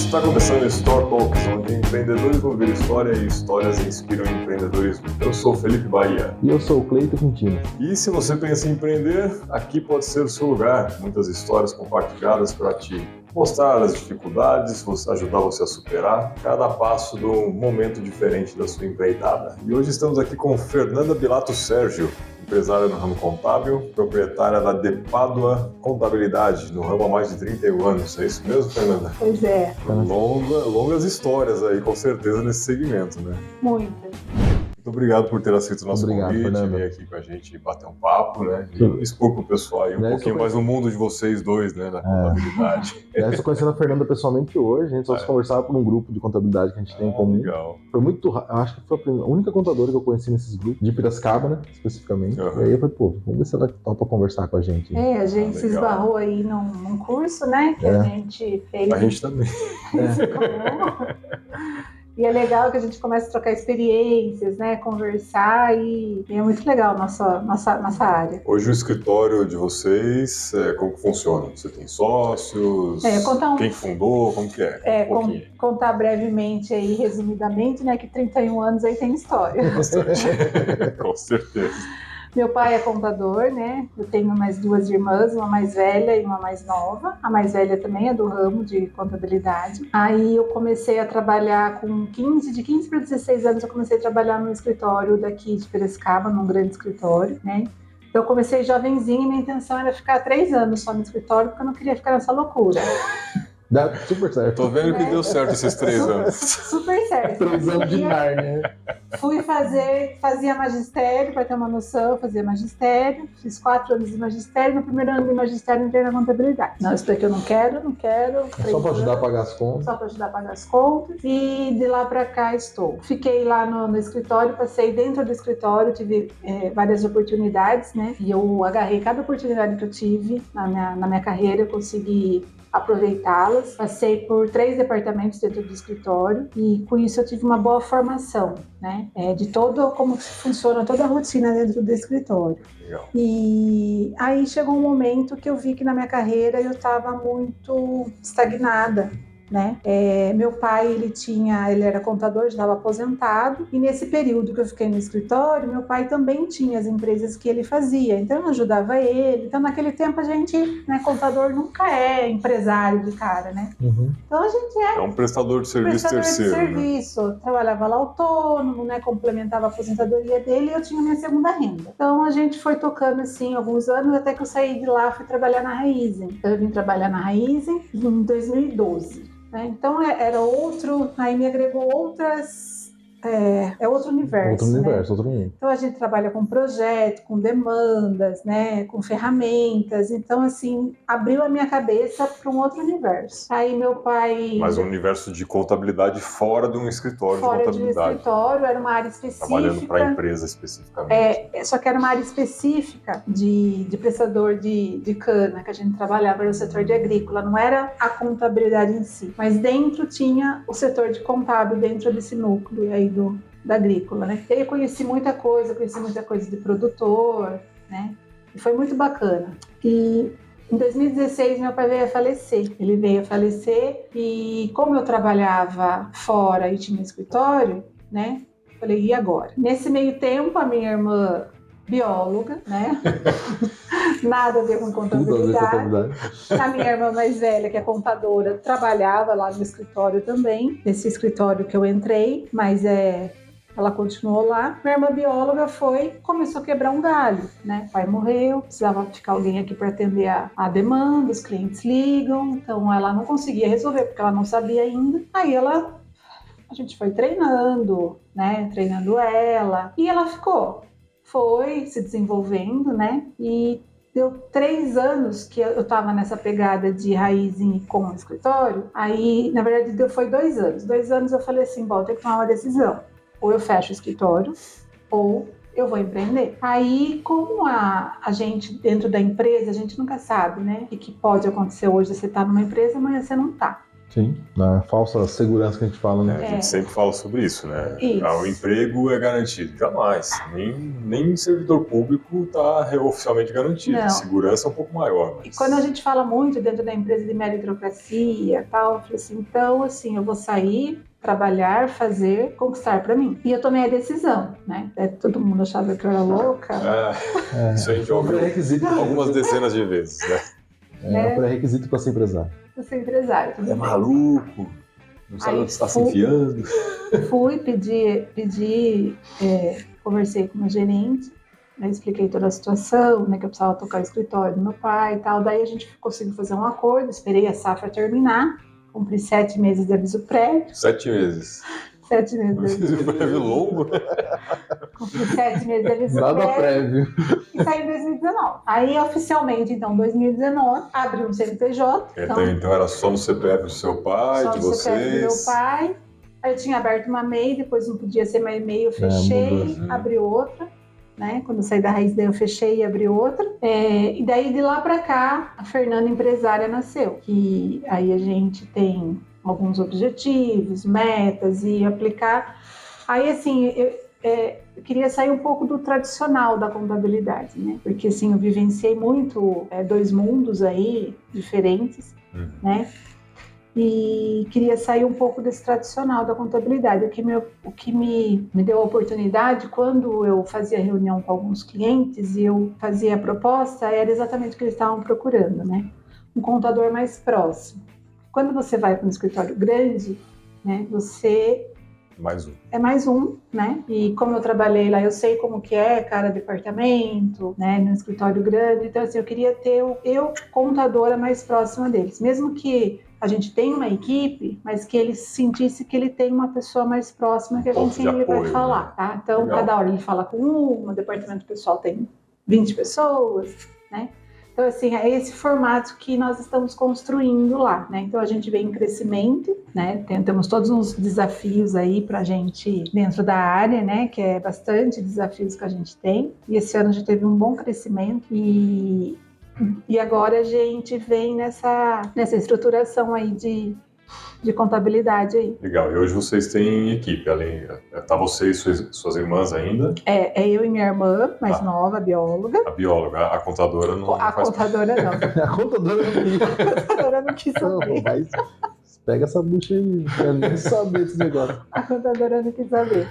Está começando o Store Talks, onde empreendedores vão ver história e histórias inspiram o empreendedorismo. Eu sou o Felipe Bahia. E eu sou o Cleito Quintino. E se você pensa em empreender, aqui pode ser o seu lugar. Muitas histórias compartilhadas para te mostrar as dificuldades, ajudar você a superar cada passo de um momento diferente da sua empreitada. E hoje estamos aqui com Fernanda Bilato Sérgio, empresária no ramo contábil, proprietária da De Pádua Contabilidade, no ramo há mais de 31 anos. É isso mesmo, Fernanda? Pois é. Longas histórias aí, com certeza, nesse segmento, né? Muitas. Muito obrigado por ter aceito o nosso convite, Fernanda. vir aqui com a gente bater um papo, né? E expor para o pessoal aí um pouquinho mais o mundo de vocês dois, né? Da contabilidade. Eu estou conhecendo a Fernanda pessoalmente hoje, a gente só se conversava por um grupo de contabilidade que a gente tem em comum. Legal. Foi muito, eu acho que foi a única contadora que eu conheci nesses grupos, de Piracicaba, né, especificamente. Uhum. E aí eu falei, pô, vamos ver se ela topa conversar com a gente. A gente se esbarrou aí num curso, né, que a gente fez. A gente também. E é legal que a gente começa a trocar experiências, né, conversar e é muito legal nossa área. Hoje o escritório de vocês, como que funciona? Você tem sócios? Quem fundou? Como que é? Contar brevemente aí, resumidamente, né, que 31 anos aí tem história. Bastante. Com certeza. Meu pai é contador, né? Eu tenho mais duas irmãs, uma mais velha e uma mais nova. A mais velha também é do ramo de contabilidade. Aí eu comecei a trabalhar com de 15 para 16 anos, eu comecei a trabalhar no escritório daqui de Piracicaba, num grande escritório, né? Então eu comecei jovenzinha e minha intenção era ficar 3 anos só no escritório, porque eu não queria ficar nessa loucura. Dá super certo. Tô vendo que deu certo esses 3 anos. Super certo. 3 anos de Nárnia. Fui fazia magistério, para ter uma noção, fazia magistério, fiz 4 anos de magistério, no primeiro ano de magistério entrei na contabilidade. Não, isso daqui eu não quero. Só para ajudar a pagar as contas. Só para ajudar a pagar as contas, e de lá para cá estou. Fiquei lá no escritório, passei dentro do escritório, tive várias oportunidades, né, e eu agarrei cada oportunidade que eu tive na minha carreira, eu consegui aproveitá-las. Passei por 3 departamentos dentro do escritório e com isso eu tive uma boa formação, né? De como funciona toda a rotina dentro do escritório. Legal. E aí chegou um momento que eu vi que na minha carreira eu estava muito estagnada, né? Meu pai, ele era contador, já estava aposentado, e nesse período que eu fiquei no escritório, meu pai também tinha as empresas que ele fazia, então eu ajudava ele. Então naquele tempo a gente, né, contador nunca é empresário de cara, né? Uhum. Então a gente é um prestador de serviço terceiro, né? Trabalhava lá autônomo, né, complementava a aposentadoria dele e eu tinha minha segunda renda. Então a gente foi tocando assim alguns anos, até que eu saí de lá, fui trabalhar na Raizen. Então eu vim trabalhar na Raizen em 2012. Então era outro, aí me agregou outras, outro universo. Outro universo, né? outro mundo. Então a gente trabalha com projeto, com demandas, né, com ferramentas, então assim, abriu a minha cabeça para um outro universo. Aí meu pai... Mas um universo de contabilidade fora de um escritório de contabilidade. Fora de um escritório, era uma área específica. Trabalhando para a empresa especificamente. Só que era uma área específica de prestador de cana, que a gente trabalhava no setor de agrícola, não era a contabilidade em si, mas dentro tinha o setor de contábil dentro desse núcleo aí da agrícola, né? E aí eu conheci muita coisa de produtor, né? E foi muito bacana. E em 2016 meu pai veio a falecer. Ele veio a falecer e como eu trabalhava fora e tinha escritório, né? Falei, e agora? Nesse meio tempo, a minha irmã, bióloga, né? Nada a ver com contabilidade. A minha irmã mais velha, que é contadora, trabalhava lá no escritório também, nesse escritório que eu entrei, mas ela continuou lá. Minha irmã bióloga começou a quebrar um galho, né? O pai morreu, precisava ficar alguém aqui para atender a demanda, os clientes ligam, então ela não conseguia resolver, porque ela não sabia ainda. Aí a gente foi treinando, né? Treinando ela, e ela foi se desenvolvendo, né? E deu 3 anos que eu estava nessa pegada de Raizen com o escritório. Aí, na verdade, foi 2 anos. 2 anos eu falei assim, bom, eu tenho que tomar uma decisão. Ou eu fecho o escritório, ou eu vou empreender. Aí, como a gente, dentro da empresa, a gente nunca sabe, né? O que pode acontecer hoje, você está numa empresa, amanhã você não está. Sim, na falsa segurança que a gente fala, né? A gente sempre fala sobre isso, né? Isso. O emprego é garantido. Jamais. Nem servidor público está oficialmente garantido. Não. A segurança é um pouco maior. Mas... E quando a gente fala muito dentro da empresa de meritocracia e tal, eu falei assim, então, assim, eu vou sair, trabalhar, fazer, conquistar para mim. E eu tomei a decisão, né? Todo mundo achava que eu era louca. Isso a gente ouve pré-requisito. algumas dezenas de vezes, né? É um pré-requisito para ser empresário. Eu sou empresária. É maluco, não sabe Aí onde está se enfiando. Fui, conversei com o meu gerente, né, expliquei toda a situação, né, que eu precisava tocar o escritório do meu pai e tal. Daí a gente conseguiu fazer um acordo, esperei a safra terminar, cumpri 7 meses de aviso prévio. 7 meses. 7 meses de aviso Prévio longo. Cumpri 7 meses de aviso Nada prévio. prévio. E saí em 2019. Aí, oficialmente, então, 2019, abri um CNPJ. Então era só no CPF do seu pai, só de no CPF do meu vocês. pai. Aí eu tinha aberto uma MEI, depois não podia ser mais MEI, eu fechei, mudou. abri outra. Né? Quando eu saí da Raiz, daí eu fechei e abri outra. E daí, de lá para cá, a Fernanda Empresária nasceu. Que aí a gente tem alguns objetivos, metas e aplicar. Aí, assim, eu queria sair um pouco do tradicional da contabilidade, né? Porque, assim, eu vivenciei muito 2 mundos aí diferentes, né? E queria sair um pouco desse tradicional da contabilidade. O que me deu a oportunidade, quando eu fazia reunião com alguns clientes e eu fazia a proposta, era exatamente o que eles estavam procurando, né? Um contador mais próximo. Quando você vai para um escritório grande, né, você É mais um, né? E como eu trabalhei lá, eu sei como que é cada departamento, né? No escritório grande. Então, assim, eu queria ter eu contadora mais próxima deles. Mesmo que a gente tenha uma equipe, mas que ele sentisse que ele tem uma pessoa mais próxima que a gente sempre vai falar, tá? Então, Legal. cada hora ele fala com o departamento pessoal tem 20 pessoas, né? Então, assim, é esse formato que nós estamos construindo lá, né? Então, a gente vem em crescimento, né? Temos todos uns desafios aí pra gente dentro da área, né? Que é bastante desafios que a gente tem. E esse ano a gente teve um bom crescimento e agora a gente vem nessa estruturação aí de contabilidade aí. Legal. E hoje vocês têm equipe, além... Tá você e suas irmãs ainda? É eu e minha irmã, mais nova, a bióloga. A bióloga, a contadora não A faz contadora não. A contadora não quis. A contadora não quis Não, saber. mas pega essa bucha aí, não quero nem saber desse negócio. A contadora não quis saber.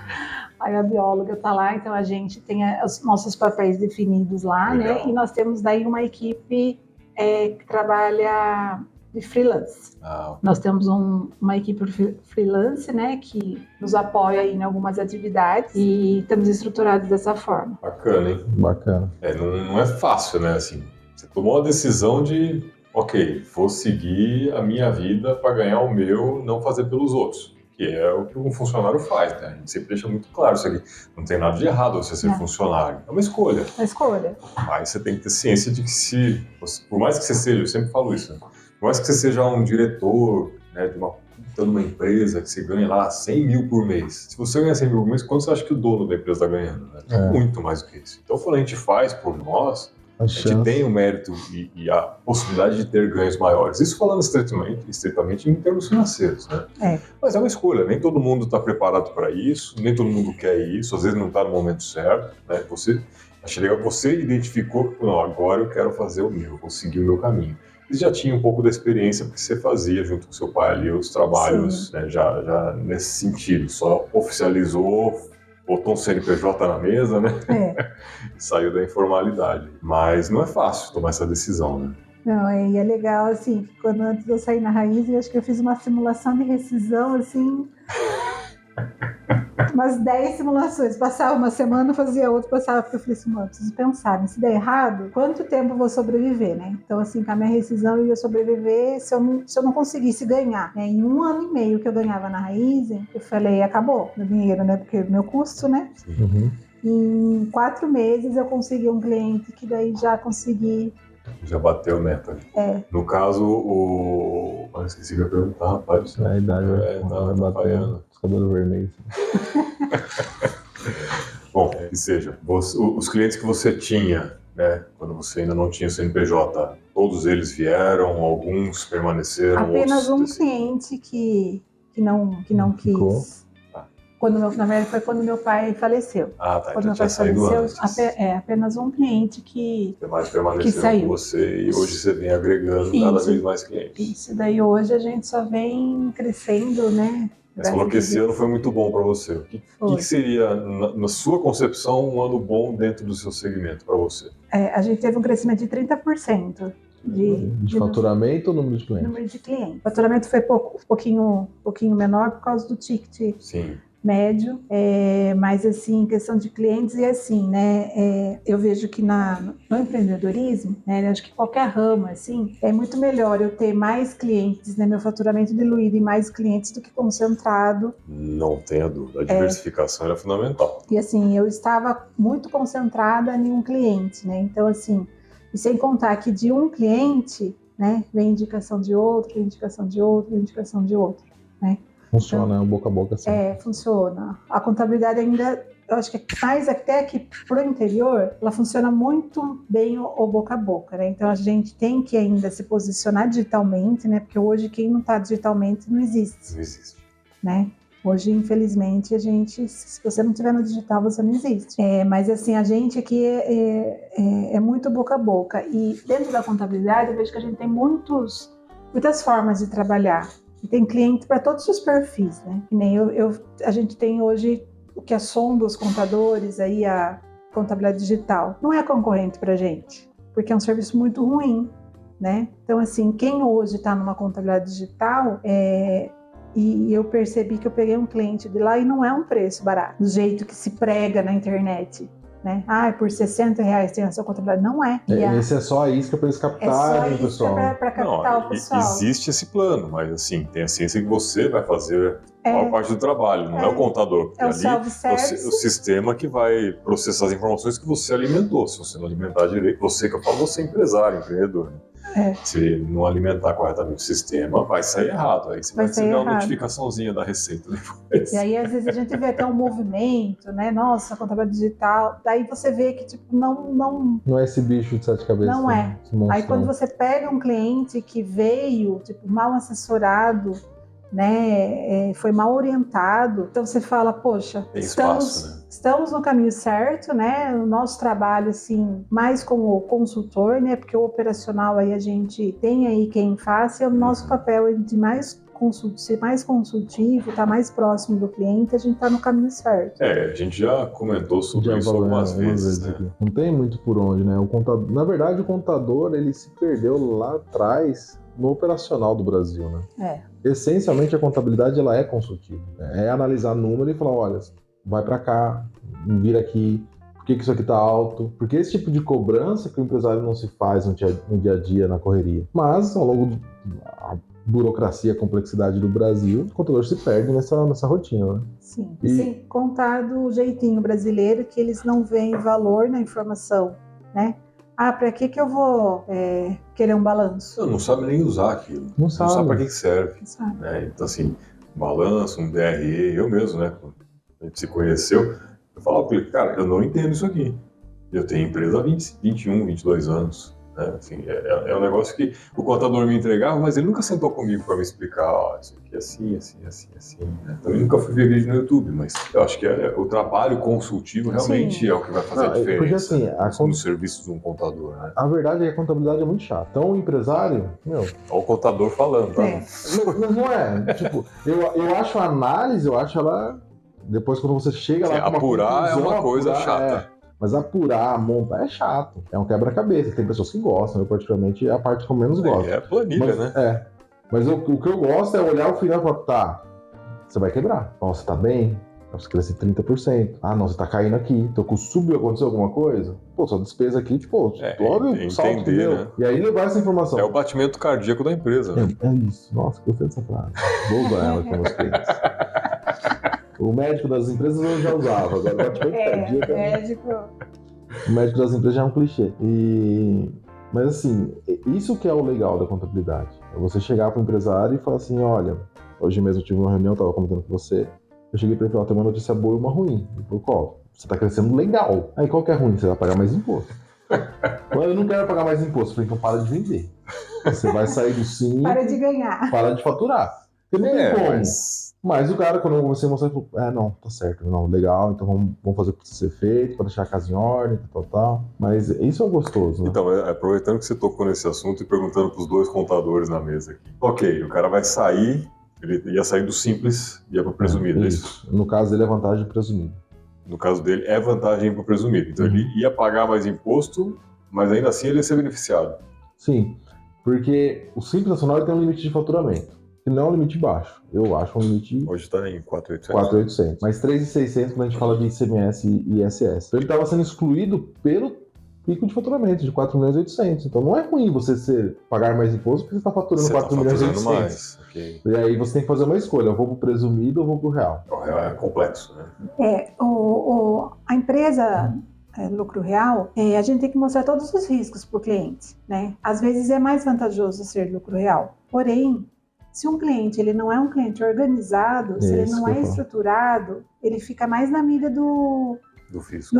Aí a bióloga tá lá, então a gente tem os nossos papéis definidos lá, Legal. né? E nós temos daí uma equipe que trabalha de freelance. Nós temos uma equipe freelance, né, que nos apoia aí em algumas atividades e estamos estruturados dessa forma. Bacana, hein? Bacana. Não é fácil, né? Assim, você tomou a decisão de, ok, vou seguir a minha vida para ganhar o meu, não fazer pelos outros. Que é o que um funcionário faz, né? A gente sempre deixa muito claro isso aqui. Não tem nada de errado você ser funcionário. É uma escolha. Uma escolha. Mas você tem que ter ciência de que por mais que você seja, eu sempre falo isso, né? Por mais que você seja um diretor, né, de uma empresa que você ganha lá 100 mil por mês. Se você ganha 100 mil por mês, quanto você acha que o dono da empresa está ganhando? Né? Muito mais do que isso. Então, quando a gente faz por nós, a gente tem o mérito e a possibilidade de ter ganhos maiores. Isso falando estritamente em termos financeiros, né? Mas é uma escolha. Nem todo mundo está preparado para isso, nem todo mundo quer isso, às vezes não está no momento certo, né? Achei legal, você identificou que, não, agora eu quero fazer o meu, vou seguir o meu caminho. Você já tinha um pouco da experiência porque você fazia junto com seu pai ali os trabalhos, né, já nesse sentido, só oficializou, botou um CNPJ na mesa, né? E saiu da informalidade. Mas não é fácil tomar essa decisão, né? Não, e é legal, assim, quando antes de eu sair na Raiz, eu acho que eu fiz uma simulação de rescisão, assim, umas 10 simulações. Passava uma semana, fazia outra, passava, porque eu falei assim, mano, preciso pensar, né? Se der errado, quanto tempo eu vou sobreviver, né? Então, assim, com a minha rescisão, eu ia sobreviver se eu não conseguisse ganhar, né? Em 1 ano e meio que eu ganhava na Raiz, eu falei, acabou meu dinheiro, né? Porque meu custo, né? Uhum. Em 4 meses eu consegui um cliente que daí já consegui. Já bateu meta. No caso, eu esqueci de perguntar, rapaz. A idade tá falhando. Cabelo vermelho. Bom, que seja, os clientes que você tinha, né, quando você ainda não tinha o CNPJ, Todos eles vieram, alguns permaneceram, Apenas um outros... cliente que não Ficou. quis. Na verdade, foi quando meu pai faleceu. Ah, tá. Quando Então meu tinha pai saído faleceu, antes. apenas um cliente que Mais permaneceram saiu. com você e hoje você vem agregando cada Isso. vez mais clientes. Isso daí hoje a gente só vem crescendo, né? Você falou que esse ano foi muito bom para você. O que seria, na sua concepção, um ano bom dentro do seu segmento para você? A gente teve um crescimento de 30% De faturamento ou número de clientes? número de clientes. O faturamento foi pouquinho menor por causa do ticket Sim. médio, mas assim, questão de clientes e assim, né, eu vejo que no empreendedorismo, né, eu acho que qualquer ramo, assim, é muito melhor eu ter mais clientes, né, meu faturamento diluído em mais clientes do que concentrado. Não tenha dúvida, a diversificação era fundamental. E assim, eu estava muito concentrada em um cliente, né, então assim, e sem contar que de um cliente, né, vem indicação de outro, indicação de outro, indicação de outro, né. Funciona, então, boca a boca assim. Funciona. A contabilidade ainda, eu acho que mais até que pro interior, ela funciona muito bem o boca a boca, né? Então a gente tem que ainda se posicionar digitalmente, né? Porque hoje quem não está digitalmente não existe. Não existe. Né? Hoje, infelizmente, se você não tiver no digital, você não existe. Mas assim, a gente aqui é muito boca a boca. E dentro da contabilidade, eu vejo que a gente tem muitas formas de trabalhar. E tem cliente para todos os perfis, né? Que nem a gente tem hoje o que assombra os contadores, aí a contabilidade digital. Não é concorrente para a gente, porque é um serviço muito ruim, né? Então, assim, quem hoje está numa contabilidade digital, e eu percebi que eu peguei um cliente de lá e não é um preço barato, do jeito que se prega na internet. Né? Por R$60 tem a sua contabilidade. Não é. Esse é só a isca para eles captarem, pessoal. Para captar o pessoal. Existe esse plano, mas assim, tem a ciência que você vai fazer a maior parte do trabalho, não é o contador. É o self-service. O sistema que vai processar as informações que você alimentou. Se você não alimentar direito, você é empresário, empreendedor. Né? Se não alimentar corretamente o sistema, vai sair errado. Aí você vai receber uma notificaçãozinha da Receita depois. E aí, às vezes, a gente vê até um movimento, né? Nossa, contabilidade digital. Daí você vê que, tipo, não é esse bicho de 7 cabeças. Não é. Aí, quando você pega um cliente que veio, tipo, mal assessorado, né? Foi mal orientado. Então, você fala, poxa, estamos no caminho certo, né? O nosso trabalho, assim, mais como consultor, né? Porque o operacional aí a gente tem aí quem faz, e o nosso papel é de ser mais consultivo, estar mais próximo do cliente, a gente está no caminho certo. A gente já comentou sobre isso algumas vezes, né? Não tem muito por onde, né? Na verdade, o contador, ele se perdeu lá atrás no operacional do Brasil, né? Essencialmente, a contabilidade, ela é consultiva. É analisar número e falar, olha, vai para cá, vira aqui, por que isso aqui tá alto? Porque esse tipo de cobrança que o empresário não se faz no dia a dia, na correria. Mas, ao longo da burocracia, a complexidade do Brasil, o contador se perde nessa rotina, né? Sim, sem contar do jeitinho brasileiro, que eles não veem valor na informação, né? Para que eu vou querer um balanço? Não sabe nem usar aquilo. Não sabe para que serve. Né? Então, assim, balanço, um DRE, eu mesmo, né? Quando a gente se conheceu, eu falava para ele, cara, eu não entendo isso aqui. Eu tenho empresa há 21, 22 anos. Né? Assim, é um negócio que o contador me entregava, mas ele nunca sentou comigo para me explicar, isso aqui é assim, assim, assim, assim. Né? Também nunca fui ver vídeo no YouTube, mas eu acho que o trabalho consultivo realmente é o que vai fazer a diferença. Porque, assim, no serviço de um contador. Né? A verdade é que a contabilidade é muito chata. Então, o empresário, Olha o contador falando, tá? Não é. Tipo, eu acho a análise, ela... Depois, quando você chega lá... Apurar é uma coisa chata. Mas apurar, montar é chato. É um quebra-cabeça. Tem pessoas que gostam. Eu, particularmente, é a parte que eu menos gosto. É planilha, né? Mas o que eu gosto é olhar o final e falar, tá, você vai quebrar. Você tá bem? Você cresce 30%. Não, você tá caindo aqui. Então, com o subiu, aconteceu alguma coisa? Sua despesa aqui, tipo, olha o salto que deu. Né? E aí levar essa informação. É o batimento cardíaco da empresa. Né? É isso. Nossa, gostei dessa frase. Vou usar ela com meus clientes. O médico das empresas eu já usava, agora o batimento cardíaco. O médico das empresas já é um clichê. Mas assim, isso que é o legal da contabilidade. É você chegar para o empresário e falar assim, olha, hoje mesmo eu tive uma reunião, estava comentando com você, eu cheguei para ele e falei, tem uma notícia boa e uma ruim. Ele falou, qual? Você está crescendo legal. Aí qual que é ruim? Você vai pagar mais imposto. Eu não quero pagar mais imposto. Eu falei, então para de vender. Você vai sair do Simples. Para de ganhar. Para de faturar. Porque não tem como. Mas o cara, quando eu comecei a mostrar, ele falou, não, tá certo, não, legal, então vamos fazer o que precisa ser feito, para deixar a casa em ordem, tal. Mas isso é gostoso, né? Então, aproveitando que você tocou nesse assunto e perguntando para os dois contadores na mesa aqui. Ok, o cara vai sair, ele ia sair do Simples e ia para o Presumido, é isso? No caso dele é vantagem presumido. No caso dele é vantagem para o Presumido. Então ele ia pagar mais imposto, mas ainda assim ele ia ser beneficiado. Sim, porque o Simples Nacional tem um limite de faturamento. Que não é um limite baixo. Eu acho um limite... Hoje está em 4.800. 4.800. Mas 3.600 quando a gente fala de ICMS e ISS. Então ele estava sendo excluído pelo pico de faturamento de 4.800.000. Então não é ruim você pagar mais imposto porque você está faturando 4.800.000. mais. Okay. E aí você tem que fazer uma escolha. Eu vou pro presumido ou vou pro real? O real é complexo, né? A empresa... lucro real, a gente tem que mostrar todos os riscos para o cliente, né? Às vezes é mais vantajoso ser lucro real. Porém, se um cliente ele não é um cliente organizado, se ele não é estruturado, ele fica mais na mira do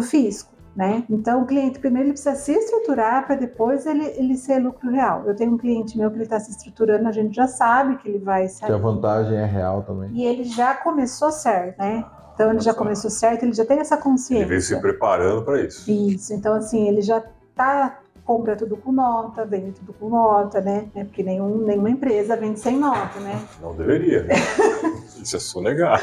fisco, né? Então, o cliente primeiro ele precisa se estruturar para depois ele ser lucro real. Eu tenho um cliente meu que ele está se estruturando, a gente já sabe que ele vai sair. Que a vantagem é real também. E ele já começou certo, né? Então ele já começou certo, ele já tem essa consciência. Ele veio se preparando para isso. Isso, então assim, ele já compra tudo com nota, vende tudo com nota, né? Porque nenhuma empresa vende sem nota, né? Não deveria, né? Isso é sonegar.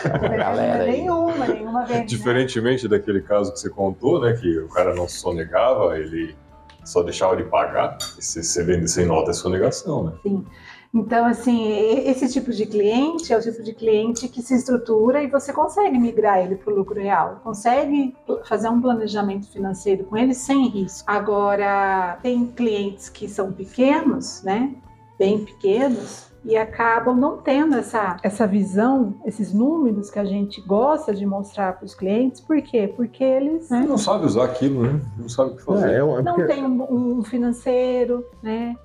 Nenhuma vende. Diferentemente daquele caso que você contou, né? Que o cara não sonegava, ele só deixava de pagar. E se você vende sem nota é sonegação, né? Sim. Então, assim, esse tipo de cliente é o tipo de cliente que se estrutura e você consegue migrar ele para o lucro real. Consegue fazer um planejamento financeiro com ele sem risco. Agora, tem clientes que são pequenos, né? Bem pequenos, e acabam não tendo essa visão, esses números que a gente gosta de mostrar para os clientes. Por quê? Porque eles... Né? Não sabem usar aquilo, né? Não sabem o que fazer. Não tem um financeiro, né?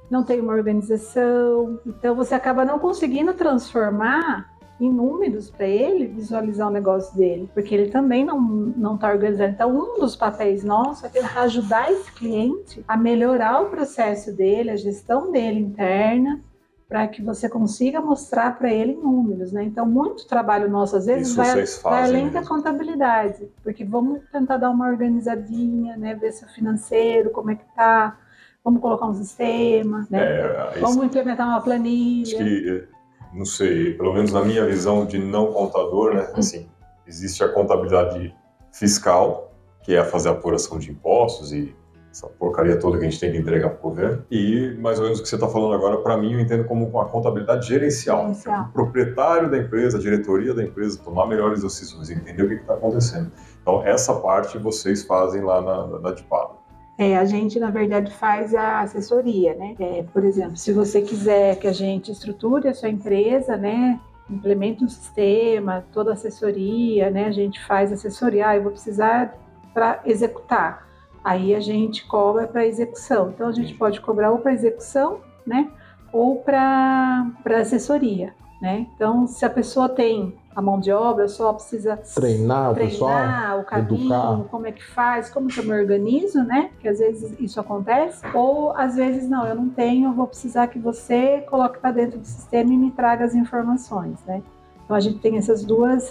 Não tem uma organização, então você acaba não conseguindo transformar em números para ele visualizar o negócio dele, porque ele também não está organizado. Então, um dos papéis nossos é tentar ajudar esse cliente a melhorar o processo dele, a gestão dele interna, para que você consiga mostrar para ele números, né? Então, muito trabalho nosso, às vezes, vai além da contabilidade, porque vamos tentar dar uma organizadinha, né? Ver se o financeiro, como é que tá. Vamos colocar um sistema, né? Vamos implementar uma planilha. Acho que, não sei, pelo menos na minha visão de não contador, né? Assim, existe a contabilidade fiscal, que é fazer a apuração de impostos e essa porcaria toda que a gente tem que entregar para o governo. E mais ou menos o que você está falando agora, para mim, eu entendo como uma contabilidade gerencial. O proprietário da empresa, a diretoria da empresa, tomar melhores decisões, entender o que está acontecendo. Então, essa parte vocês fazem lá na DIPADO. A gente, na verdade, faz a assessoria, né? Por exemplo, se você quiser que a gente estruture a sua empresa, né? Implemente um sistema, toda a assessoria, né? A gente faz assessoria, eu vou precisar para executar. Aí a gente cobra para execução. Então, a gente pode cobrar ou para execução, né? Ou para assessoria, né? Então, se a pessoa tem a mão de obra, só precisa treinar o pessoal, o caminho, educar. como é que faz, como que eu me organizo, né? Que às vezes isso acontece. Ou às vezes não, eu não tenho, eu vou precisar que você coloque para dentro do sistema e me traga as informações, né? Então a gente tem essas duas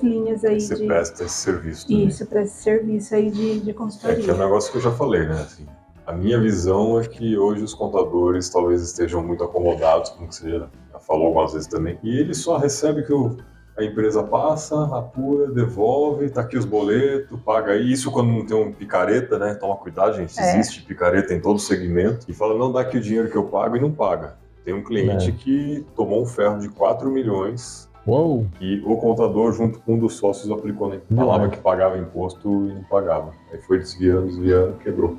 linhas aí. Você presta esse serviço também. Isso, presta esse serviço aí de consultoria. Que é um negócio que eu já falei, né? Assim, a minha visão é que hoje os contadores talvez estejam muito acomodados, como você já falou algumas vezes também, e eles só recebem que a empresa passa, apura, devolve, tá aqui os boletos, paga aí. Isso quando não tem um picareta, né? Toma cuidado, gente. Existe picareta em todo segmento. E fala, não dá aqui o dinheiro que eu pago e não paga. Tem um cliente que tomou um ferro de 4 milhões Uou. E o contador, junto com um dos sócios, aplicou, né? Falava que pagava imposto e não pagava. Aí foi desviando, quebrou.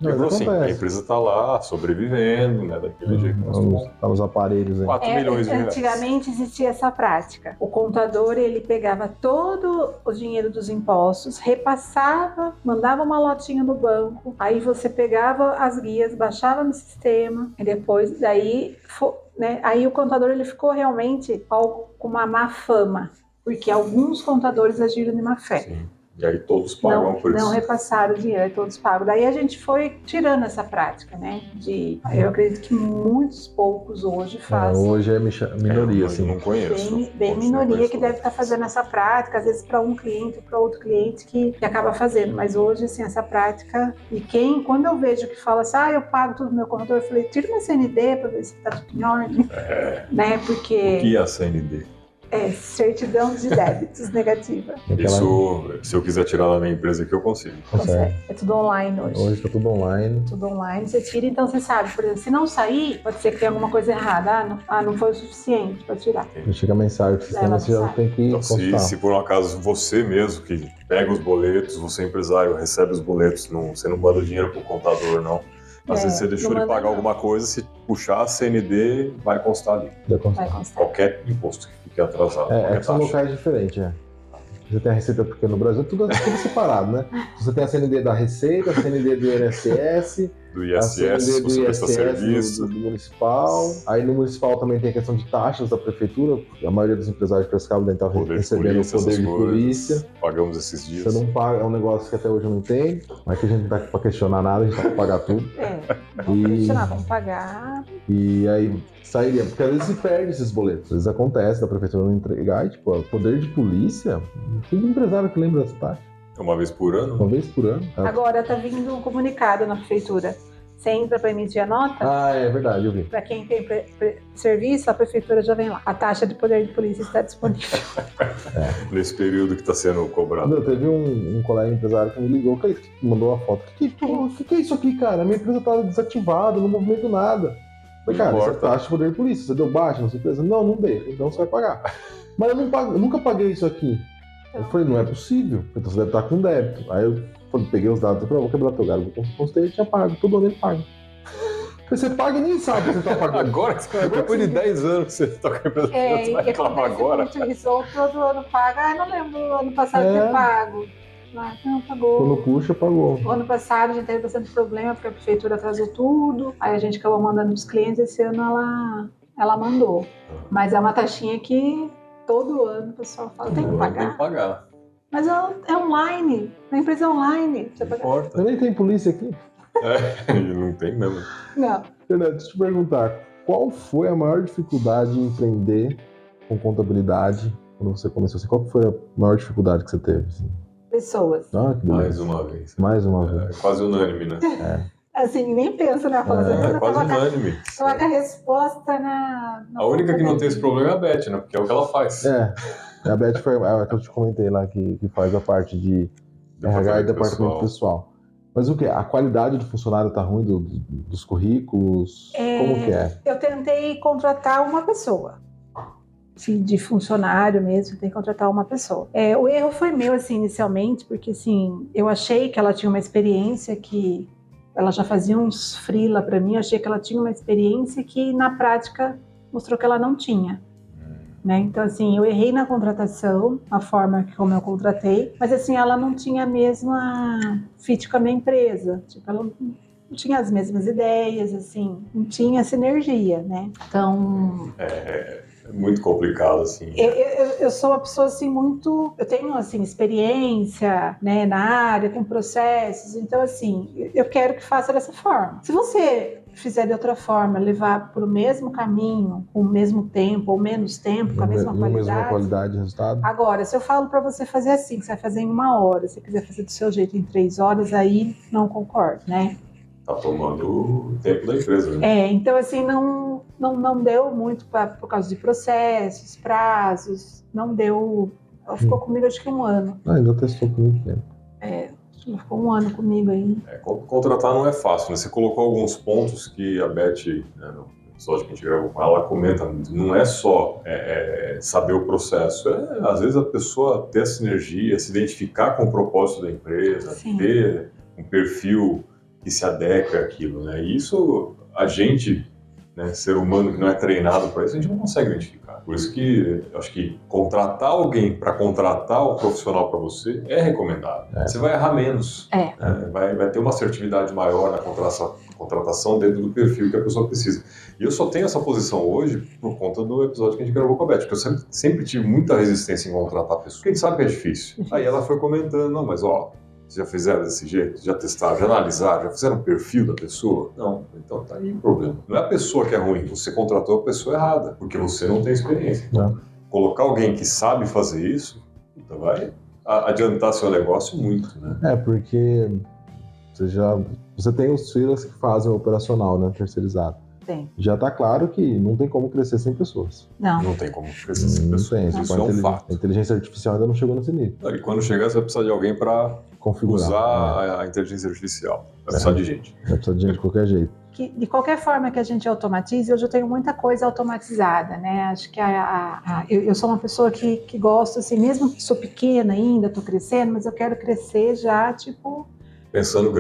Quebrou sim, a empresa está lá, sobrevivendo, né? Daquele jeito. Tá nos aparelhos aí. 4 milhões de reais. Antigamente existia essa prática. O contador, ele pegava todo o dinheiro dos impostos, repassava, mandava uma lotinha no banco, aí você pegava as guias, baixava no sistema, e depois, daí, né? Aí o contador, ele ficou realmente com uma má fama, porque alguns contadores agiram de má fé. Sim. E aí todos pagam por isso. Não repassaram o dinheiro, todos pagam. Daí a gente foi tirando essa prática, né? Eu acredito que muitos poucos hoje fazem. Hoje é minoria, assim. Não conheço. Bem minoria que deve estar fazendo essa prática, às vezes para um cliente, para outro cliente que acaba fazendo. Mas hoje, assim, essa prática. E quando eu vejo que fala assim, eu pago tudo no meu contador, eu falei, tira uma CND para ver se está tudo em ordem. Né? Porque. O que é a CND? Certidão de débitos negativa. Isso, se eu quiser tirar da minha empresa aqui, eu consigo. Consegue. É tudo online hoje. Hoje tá tudo online. Tudo online, você tira, então você sabe, por exemplo, se não sair, pode ser que tenha alguma coisa errada. Não foi o suficiente para tirar. Chega a mensagem pro sistema, você já tem que então, se por um acaso você mesmo que pega os boletos, você é empresário, recebe os boletos, você não manda o dinheiro pro contador, não. Às vezes você deixou de pagar alguma coisa, se puxar a CND, vai constar ali. Vai constar. Qualquer imposto que fique atrasado. Que são locais diferentes, Você tem a Receita, porque no Brasil tudo separado, né? Você tem a CND da Receita, a CND do INSS, do ISS, do ISS do municipal. Aí no municipal também tem a questão de taxas da prefeitura, porque a maioria dos empresários pescavam estavam recebendo o poder de polícia. Pagamos esses dias. Você não paga, é um negócio que até hoje eu não tem, mas que a gente não tá aqui pra questionar nada, a gente tá pra pagar tudo. Vamos questionar, vamos pagar. E aí sairia, porque às vezes se perde esses boletos, às vezes acontece da prefeitura não entregar, e tipo, o poder de polícia, tem um empresário que lembra dessa taxa. Uma vez por ano? Uma vez por ano. Agora tá vindo um comunicado na prefeitura. Você entra para emitir a nota? É verdade, eu vi. Para quem tem serviço, a prefeitura já vem lá. A taxa de poder de polícia está disponível. Nesse período que está sendo cobrado. Teve um colega empresário que me ligou, que mandou uma foto. O que é isso aqui, cara? A minha empresa tá desativada, não movimento nada. Falei, cara, essa taxa de poder de polícia, você deu baixa na sua empresa? Não dei, então você vai pagar. Mas eu nunca paguei isso aqui. Eu falei, não é possível, então você deve estar com débito. Aí eu peguei os dados e falei, vou quebrar teu galho. Eu postei e tinha pago, todo ano ele paga. Você paga e nem sabe que você está pagando. Agora, depois de 10 anos que você está com a empresa, você vai reclamar agora. Isso, ou todo ano paga, não lembro o ano passado ter pago. Não, pagou. Quando puxa, pagou. O ano passado a gente teve bastante problema, porque a prefeitura atrasou tudo, aí a gente acabou mandando os clientes, esse ano ela mandou. Mas é uma taxinha que todo ano o pessoal fala, tem que pagar. Tem que pagar. Mas é online, a empresa é online. Você paga. Eu nem tenho polícia aqui. Não tem mesmo. Não. Fernando, deixa eu te perguntar, qual foi a maior dificuldade em empreender com contabilidade quando você começou? Assim, qual foi a maior dificuldade que você teve? Assim? Pessoas. Que Mais uma vez. Mais uma vez. É quase unânime, né? Assim, nem pensa na fala. É quase unânime. Coloca a resposta na A única que não tem esse problema é a Beth, né? Porque é o que ela faz. A Beth foi a que eu te comentei lá, que faz a parte de RH e departamento pessoal. Mas o que? A qualidade do funcionário tá ruim dos currículos? Como que é? Eu tentei contratar uma pessoa. De funcionário mesmo, tem que contratar uma pessoa. O erro foi meu, assim, inicialmente, porque, assim, eu achei que ela tinha uma experiência que... Ela já fazia uns freela para mim, eu achei que ela tinha uma experiência que, na prática, mostrou que ela não tinha. Né? Então, assim, eu errei na contratação, a forma como eu contratei, mas, assim, ela não tinha a mesma fit com a minha empresa. Tipo, ela não tinha as mesmas ideias, assim, não tinha sinergia, né? Então... É muito complicado, assim. Eu sou uma pessoa, assim, muito... Eu tenho, assim, experiência, né, na área, com processos. Então, assim, eu quero que faça dessa forma. Se você fizer de outra forma, levar para o mesmo caminho, com o mesmo tempo ou menos tempo, com a mesma qualidade... mesma qualidade de resultado. Agora, se eu falo para você fazer assim, que você vai fazer em 1 hora, se você quiser fazer do seu jeito em 3 horas, aí não concordo, né? Tá tomando o tempo da empresa, né? Então, assim, não deu muito por causa de processos, prazos, não deu... Ela ficou comigo, acho que 1 ano. Ainda testou por muito tempo. Ela ficou 1 ano comigo aí. Contratar não é fácil, né? Você colocou alguns pontos que a Beth, né, no episódio que a gente gravou com ela, comenta, não é só saber o processo, às vezes a pessoa ter a sinergia, se identificar com o propósito da empresa, Sim. ter um perfil que se adequa àquilo, né? E isso a gente, né, ser humano que não é treinado para isso, a gente não consegue identificar. Por isso que eu acho que contratar alguém para contratar o profissional para você é recomendado. Você vai errar menos. Vai ter uma assertividade maior na contratação dentro do perfil que a pessoa precisa. E eu só tenho essa posição hoje por conta do episódio que a gente gravou com a Beth, porque eu sempre tive muita resistência em contratar pessoas. Porque a gente sabe que é difícil. Aí ela foi comentando, não, mas já fizeram desse jeito? Já testaram? Já analisaram? Já fizeram o perfil da pessoa? Não. Então tá aí o problema. Não é a pessoa que é ruim, você contratou a pessoa errada, porque você não tem experiência. Então, colocar alguém que sabe fazer isso, então vai adiantar seu negócio muito, né? Porque você tem os freelas que fazem o operacional, né, terceirizado. Tem. Já tá claro que não tem como crescer 100 pessoas. Não tem como crescer 100 pessoas. Isso é um fato. A inteligência artificial ainda não chegou nesse nível. E quando chegar, você vai precisar de alguém para usar a inteligência artificial. Vai precisar de gente. Vai precisar de gente de qualquer jeito. De qualquer forma que a gente automatize, hoje eu tenho muita coisa automatizada, né? Acho que eu sou uma pessoa que gosto, assim, mesmo que sou pequena ainda, estou crescendo, mas eu quero crescer já, tipo... Pensando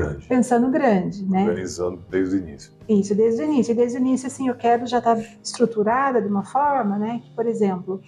grande, né? Organizando desde o início. Isso, desde o início. E desde o início, assim, eu quero já estar estruturada de uma forma, né? Que, por exemplo,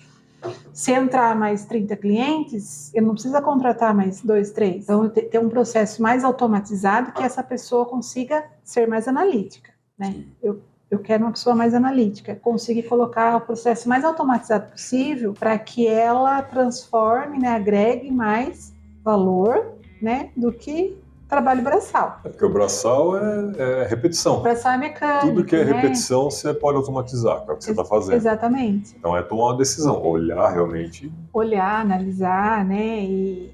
se entrar mais 30 clientes, eu não preciso contratar mais 2, 3. Então, eu ter um processo mais automatizado que essa pessoa consiga ser mais analítica, né? Eu quero uma pessoa mais analítica, conseguir colocar o processo mais automatizado possível para que ela transforme, né? Agregue mais valor, né? Do que trabalho braçal. Porque o braçal é repetição. O braçal é mecânico. Tudo que é repetição, você pode automatizar, que é o que você está fazendo. Exatamente. Então é tomar uma decisão, olhar realmente. Olhar, analisar, né? E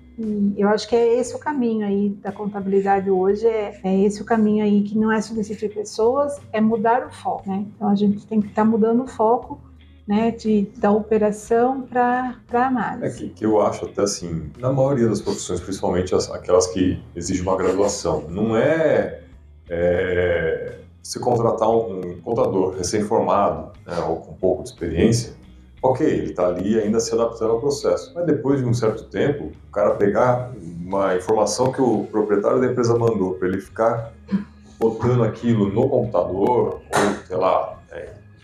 eu acho que é esse o caminho aí da contabilidade hoje, é esse o caminho aí que não é substituir pessoas, é mudar o foco, né? Então a gente tem que estar mudando o foco, né, da operação para análise. Que eu acho até assim, na maioria das profissões, principalmente aquelas que exigem uma graduação, não se contratar um contador recém-formado, né, ou com pouco de experiência, ok, ele está ali ainda se adaptando ao processo, mas depois de um certo tempo, o cara pegar uma informação que o proprietário da empresa mandou para ele ficar botando aquilo no computador, ou sei lá,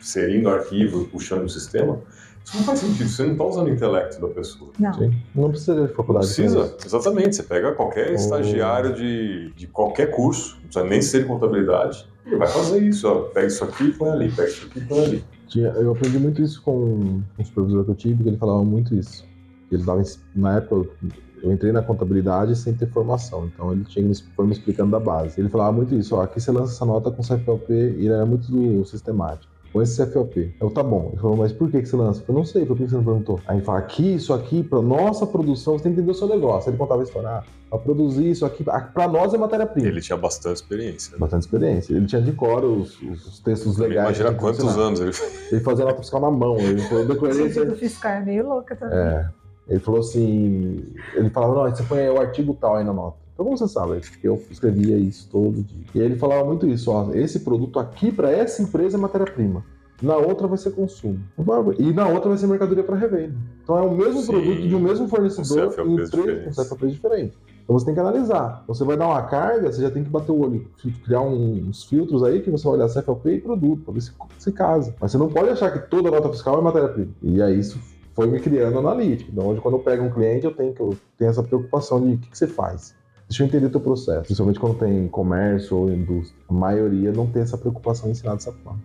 inserindo arquivo, puxando o sistema, isso não faz sentido, você não está usando o intelecto da pessoa. Não. Sim. Não precisa de faculdade. Não precisa, exatamente. Você pega qualquer estagiário de qualquer curso, não precisa nem ser de contabilidade, ele vai fazer isso, pega isso aqui e põe ali, pega isso aqui e põe ali. Eu aprendi muito isso com um supervisor que eu tive, que ele falava muito isso. Ele dava, na época, eu entrei na contabilidade sem ter formação, então ele foi me explicando da base. Ele falava muito isso, aqui você lança essa nota com CFOP, e ele era muito do sistemático. Com esse CFOP. Tá bom. Ele falou, mas por que você lança? Eu falei, não sei, por que você não perguntou? Aí ele fala, isso aqui, pra nossa produção, você tem que entender o seu negócio. Ele contava a história, pra produzir isso aqui, pra nós é matéria-prima. Ele tinha bastante experiência. Né? Bastante experiência. Ele tinha de cor os textos legais. Imagina quantos anos ele fazia nota fiscal na mão. Ele falou, decoração do fiscal é meio louca também. Ele falou assim, ele falava, não, você põe o artigo tal aí na nota. Então como você sabe? Porque eu escrevia isso todo dia. E ele falava muito isso, esse produto aqui para essa empresa é matéria-prima. Na outra vai ser consumo. E na outra vai ser mercadoria para revenda. Então é o mesmo produto de um mesmo fornecedor em três com CFOPs diferentes. Então você tem que analisar. Você vai dar uma carga, você já tem que bater o olho, criar uns filtros aí que você vai olhar CFOP e produto, para ver se casa. Mas você não pode achar que toda nota fiscal é matéria-prima. E aí isso foi me criando analítica. Então hoje quando eu pego um cliente, eu tenho essa preocupação de o que você faz. Deixa eu entender o teu processo. Principalmente quando tem comércio ou indústria. A maioria não tem essa preocupação ensinada dessa forma.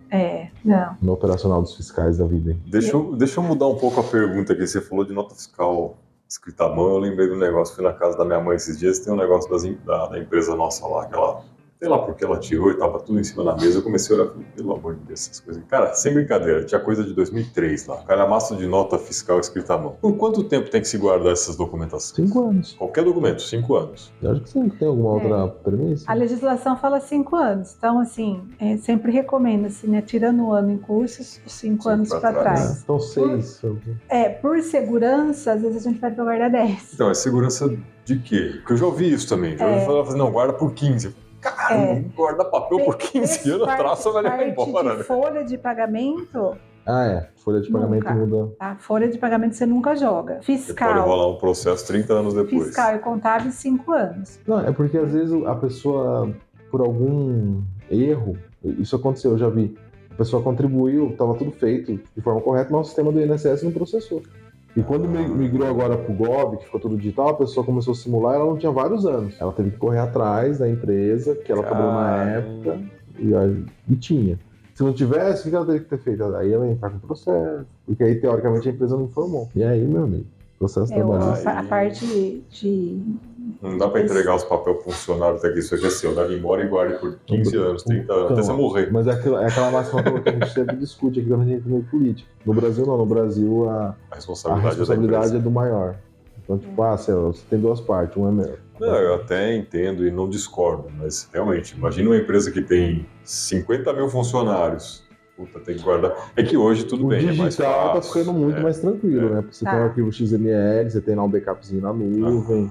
Não. No operacional dos fiscais da vida. Deixa eu mudar um pouco a pergunta aqui. Você falou de nota fiscal escrita à mão. Eu lembrei do negócio. Fui na casa da minha mãe esses dias. Tem um negócio da empresa nossa lá, que ela... Sei lá porque ela tirou e tava tudo em cima da mesa. Eu comecei a olhar e falei, pelo amor de Deus, essas coisas. Cara, sem brincadeira, tinha coisa de 2003 lá. Calhamaço de nota fiscal escrita à mão. Por quanto tempo tem que se guardar essas documentações? 5 anos. Qualquer documento, 5 anos. Eu acho que sim, tem alguma outra premissa? A legislação fala 5 anos. Então, assim, sempre recomenda-se, né? Tirando o ano em cursos, os 5 anos para trás. Então, 6. Por segurança, às vezes a gente pode guardar 10. Então, é segurança de quê? Porque eu já ouvi isso também. Já ouvi falar, não, guarda por 15. Cara, guarda papel por 15 anos atrás, você vai levar embora. De folha de pagamento... Folha de pagamento muda. Tá? Folha de pagamento você nunca joga. Fiscal. Você pode rolar um processo 30 anos depois. Fiscal e contábil 5 anos. Não, é porque às vezes a pessoa, por algum erro, isso aconteceu, eu já vi, a pessoa contribuiu, estava tudo feito de forma correta, mas o sistema do INSS não processou. E quando migrou agora para o Gov, que ficou tudo digital, a pessoa começou a simular, ela não tinha vários anos. Ela teve que correr atrás da empresa que ela cobrou na época e tinha. Se não tivesse, o que ela teria que ter feito? Aí ela ia entrar com processo, porque aí, teoricamente, a empresa não informou. E aí, meu amigo, processo trabalhista. A parte de... Não dá para entregar os papéis pro funcionário até que isso aqui é seu. Deve ir embora e guarde por 15 anos, 30 anos, até você morrer. Mas é aquela máxima que a gente sempre discute aqui quando a gente entra no política. No Brasil, não. No Brasil, a responsabilidade é do maior. Então, tipo, você tem duas partes, uma é meu. Não, eu até entendo e não discordo, mas realmente, imagina uma empresa que tem 50 mil funcionários. Puta, tem que guardar. É que hoje tudo bem, é mais fácil. O digital tá ficando muito mais tranquilo, né? Porque você tem um arquivo XML, você tem lá um backupzinho na nuvem,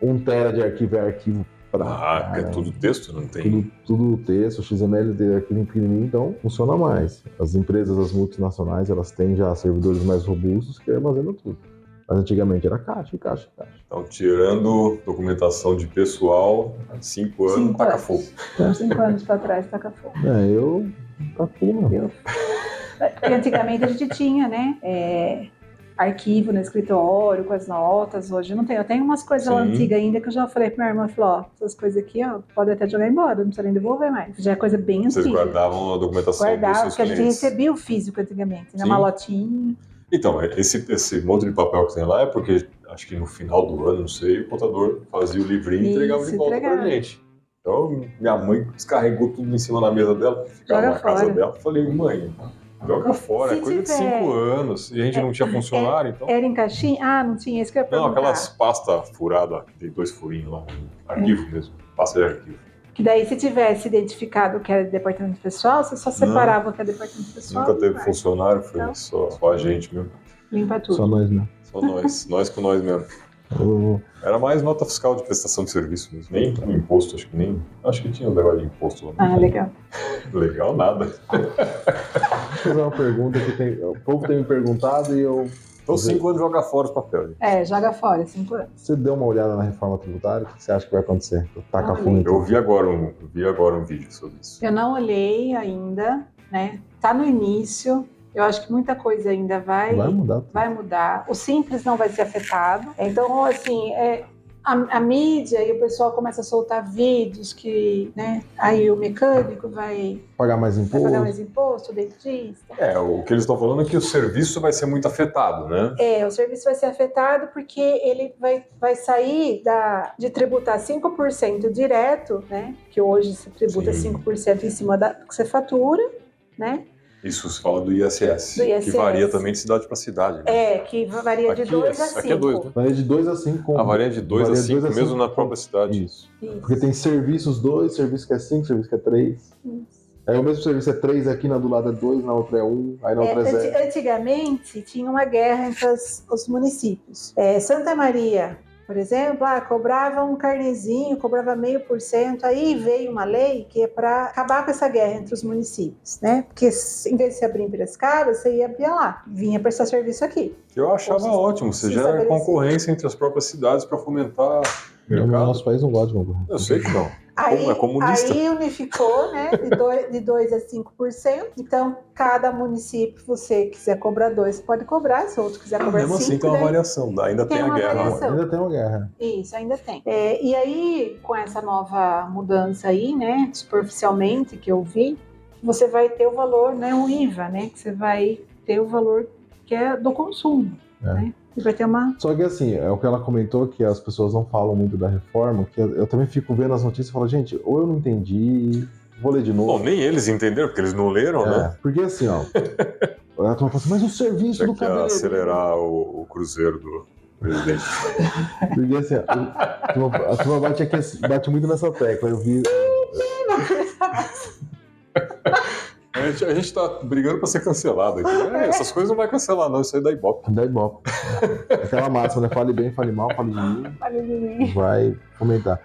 1 tera de arquivo é arquivo pra... é tudo texto, não tem? Tudo texto, XML de arquivo pequenininho, então funciona mais. As empresas, as multinacionais, elas têm já servidores mais robustos que armazenam tudo. Mas antigamente era caixa. Então, tirando documentação de pessoal, 5 anos, taca fogo. 5 anos para trás, taca fogo. Eu taca fogo não. Antigamente a gente tinha, né, arquivo no escritório, com as notas. Hoje não tem. Eu tenho umas coisas lá antigas ainda que eu já falei pra minha irmã, falou, essas coisas aqui, pode até jogar embora, não precisa nem devolver mais. Já é coisa bem antiga. Vocês guardavam a documentação dos seus porque a gente recebia o físico antigamente, né, malotinha. Então, esse monte de papel que tem lá é porque, acho que no final do ano, não sei, o contador fazia o livrinho e entregava de volta pra gente. Então, minha mãe descarregou tudo em cima da mesa dela, ficava na casa dela. Falei, mãe, joga fora, é coisa de 5 anos. E a gente não tinha funcionário, então... Era em caixinha? Não tinha, isso que eu ia perguntar. Não, aquelas pastas furadas, tem 2 furinhos lá, arquivo mesmo, pasta de arquivo. Que daí, se tivesse identificado que era departamento pessoal, você só separava o que é departamento pessoal. Nunca teve funcionário, foi então, só a gente mesmo. Limpa tudo. Só nós mesmo. Só nós com nós mesmo. Era mais nota fiscal de prestação de serviço mesmo. Nem imposto, acho que tinha um negócio de imposto lá. Legal. Legal nada. Deixa eu fazer uma pergunta que o povo tem me perguntado e eu... Então 5 anos joga fora os papéis. Joga fora, 5 anos. Você deu uma olhada na reforma tributária? O que você acha que vai acontecer? Taca fundo. Eu vi agora um vídeo sobre isso. Eu não olhei ainda, né? Tá no início. Eu acho que muita coisa ainda vai mudar. O simples não vai ser afetado. Então, assim, a mídia e o pessoal começa a soltar vídeos que, né, aí o mecânico vai pagar mais imposto, o dentista. O que eles estão falando é que o serviço vai ser muito afetado, né? O serviço vai ser afetado porque ele vai sair de tributar 5% direto, né? Que hoje se tributa 5% em cima da que você fatura, né? Isso se fala do ISS, que varia também de cidade para cidade. Né? Que varia de 2 a 5. Aqui é 2, né? Varia de 2 a 5. Varia de 2 a 5 mesmo na própria cidade. Isso. Porque tem serviços 2, serviço que é 5, serviço que é 3. Isso. Aí o mesmo serviço é 3, aqui do lado é 2, na outra é 1, aí na outra é 0. Antigamente tinha uma guerra entre os municípios. Santa Maria, por exemplo, cobrava um carnezinho, cobrava 0,5%. Aí veio uma lei que é para acabar com essa guerra entre os municípios, né? Porque em vez de se abrir em Piracicaba, você ia lá, vinha prestar serviço aqui. Eu achava ótimo, você gera concorrência entre as próprias cidades para fomentar o mercado. No nosso país não gosta de concorrência. Eu sei que não. É comunista. Aí unificou, né, de 2 a 5%. Então, cada município, você quiser cobrar 2, pode cobrar. Se o outro quiser cobrar 5, mesmo assim tem uma variação. Ainda tem a guerra. Ainda tem uma guerra. Isso, ainda tem. E aí, com essa nova mudança aí, né, superficialmente, que eu vi, você vai ter o valor, né, o IVA, né, que você vai ter o valor que é do consumo, né? E vai ter uma... Só que assim, é o que ela comentou, que as pessoas não falam muito da reforma, que eu também fico vendo as notícias e falo, gente, ou eu não entendi, vou ler de novo. Bom, nem eles entenderam, porque eles não leram, né? Porque assim, a turma fala assim, mas o serviço do cabeleireiro... acelerar o cruzeiro do presidente. Porque assim, a turma bate muito nessa tecla, eu vi... A gente tá brigando pra ser cancelado aqui. Essas coisas não vai cancelar, não. Isso aí é da Ibope. Da Ibope. Aquela máxima, né? Fale bem, fale mal, fale de mim. Fale de mim. Vai fomentar.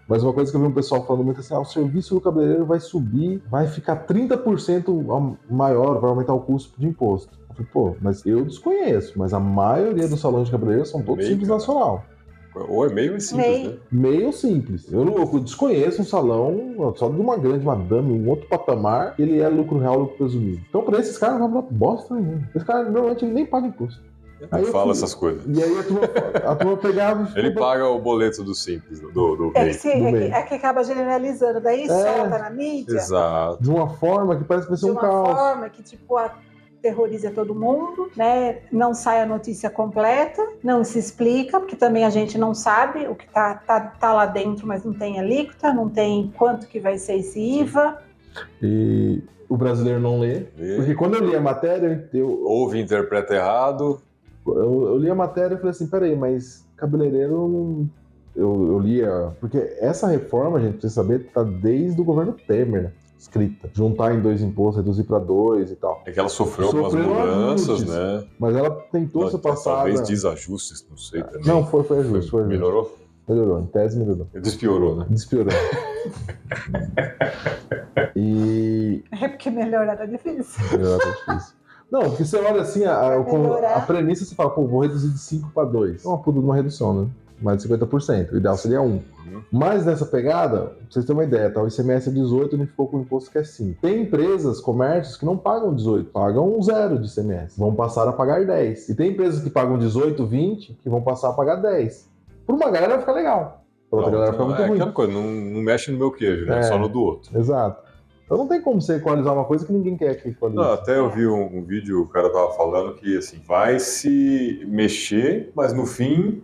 Mas uma coisa que eu vi um pessoal falando muito assim, o serviço do cabeleireiro vai subir, vai ficar 30% maior, vai aumentar o custo de imposto. Eu falei, mas eu desconheço, mas a maioria dos salões de cabeleireiro são todos simples nacional. Ou é meio simples, né? Meio simples. Eu desconheço um salão só de uma grande madame, um outro patamar, ele é lucro real, lucro presumido. Então, pra esses caras, não vai dar bosta nenhuma. Esses caras, normalmente, nem pagam imposto. Aí fala essas coisas. E aí a turma pegava... Ele paga o boleto do Simples, do MEI. É que acaba generalizando, daí solta na mídia. Exato. De uma forma que parece que vai ser um caos. De uma forma que, tipo, aterroriza todo mundo, né? Não sai a notícia completa, não se explica, porque também a gente não sabe o que tá lá dentro, mas não tem alíquota, não tem quanto que vai ser esse IVA. E o brasileiro não lê. Porque quando eu li a matéria, ouve e interpreta errado. Eu li a matéria e falei assim, peraí, mas cabeleireiro eu lia... Porque essa reforma, a gente precisa saber, tá desde o governo Temer, né? Escrita. Juntar em 2 impostos, reduzir para 2 e tal. É que ela sofreu algumas mudanças, né? Mas ela tentou ser passada... Talvez desajustes, não sei também. Não, foi ajuste. Melhorou? Melhorou, em tese melhorou. Despiorou, né? Despiorou. É porque melhorar tá difícil. Melhorar tá difícil. Não, porque você olha assim, a premissa, você fala, pô, vou reduzir de 5 para 2. É uma puta de uma redução, né? Mais de 50%. O ideal seria 1. Mas nessa pegada, pra vocês terem uma ideia, tá? O ICMS é 18 e unificou com o imposto que é 5. Tem empresas, comércios, que não pagam 18, pagam 0 de ICMS. Vão passar a pagar 10. E tem empresas que pagam 18, 20, que vão passar a pagar 10. Por uma galera vai ficar legal. Por outra galera vai ficar muito ruim. Aquela coisa, não mexe no meu queijo, né? Só no do outro. Exato. Então não tem como você equalizar uma coisa que ninguém quer que equalize. Não, até eu vi um vídeo, o cara tava falando que assim, vai se mexer, mas no fim,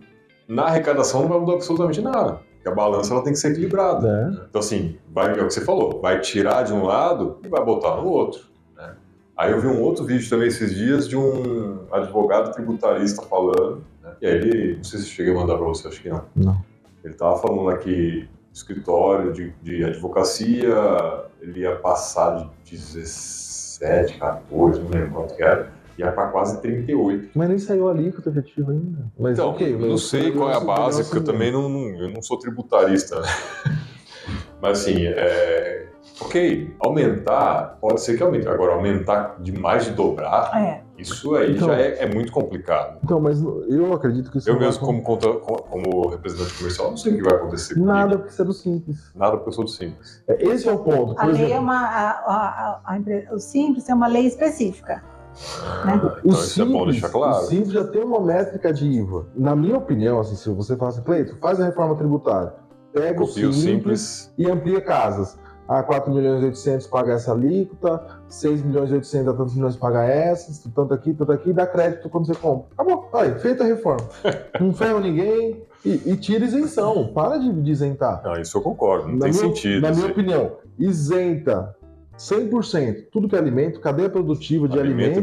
na arrecadação não vai mudar absolutamente nada. Porque a balança ela tem que ser equilibrada. Então assim, é o que você falou, vai tirar de um lado e vai botar no outro. Né? Aí eu vi um outro vídeo também esses dias de um advogado tributarista falando, né? E aí ele, não sei se cheguei a mandar para você, acho que não. Não. Ele tava falando aqui escritório de advocacia, ele ia passar de 17, 14, não lembro quanto que era, ia para quase 38. Mas nem saiu a alíquota efetiva ainda. Mas, então, eu não sei qual é a base, porque eu também eu não sou tributarista, né? Mas assim, ok, aumentar, pode ser que aumente. Agora, aumentar de mais de dobrar, isso aí então, já é muito complicado. Então, mas eu acredito que isso... Eu mesmo, como representante comercial, não sei o que vai acontecer comigo. Nada porque você é do Simples. Nada porque eu sou do Simples. Esse é o ponto. A lei é o Simples é uma lei específica. Né? Então isso é bom deixar claro. O Simples já tem uma métrica de IVA. Na minha opinião, assim, se você fala assim, Cleito, faz a reforma tributária, pega o Simples e amplia casas. 4 milhões e 800 paga essa alíquota, 6 milhões e 800 a tantos milhões paga essas, tanto aqui, e dá crédito quando você compra. Acabou, aí, feita a reforma. Não ferra ninguém e tira isenção, para de isentar. Não, isso eu concordo, não tem sentido. Na minha opinião, isenta 100%, tudo que é alimento, cadeia produtiva de alimento.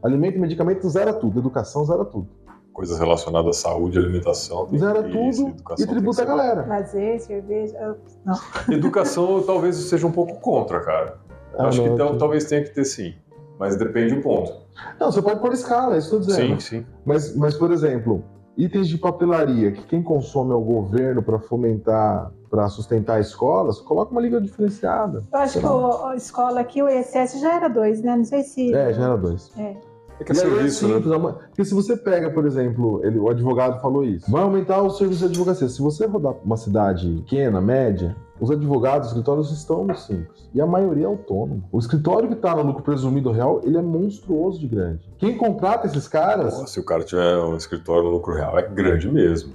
Alimento e medicamento zera tudo, educação zera tudo. Coisas relacionadas à saúde, alimentação. Zera tudo e tributa a galera. Lazer, cerveja, não. Educação talvez seja um pouco contra, cara. Acho que talvez tenha que ter sim, mas depende do ponto. Não, você pode pôr escala, é isso que eu estou dizendo. Sim. Mas, por exemplo, itens de papelaria, que quem consome é o governo para fomentar, para sustentar escolas, coloca uma liga diferenciada. Eu acho que a escola aqui, o ISS já era 2, né? Não sei se... já era 2. É que é serviço, simples, né? Porque se você pega, por exemplo, o advogado falou isso, vai aumentar o serviço de advocacia. Se você rodar uma cidade pequena, média, os advogados, os escritórios estão no Simples. E a maioria é autônomo. O escritório que está no lucro presumido real, ele é monstruoso de grande. Quem contrata esses caras... Se o cara tiver um escritório no lucro real, é grande mesmo.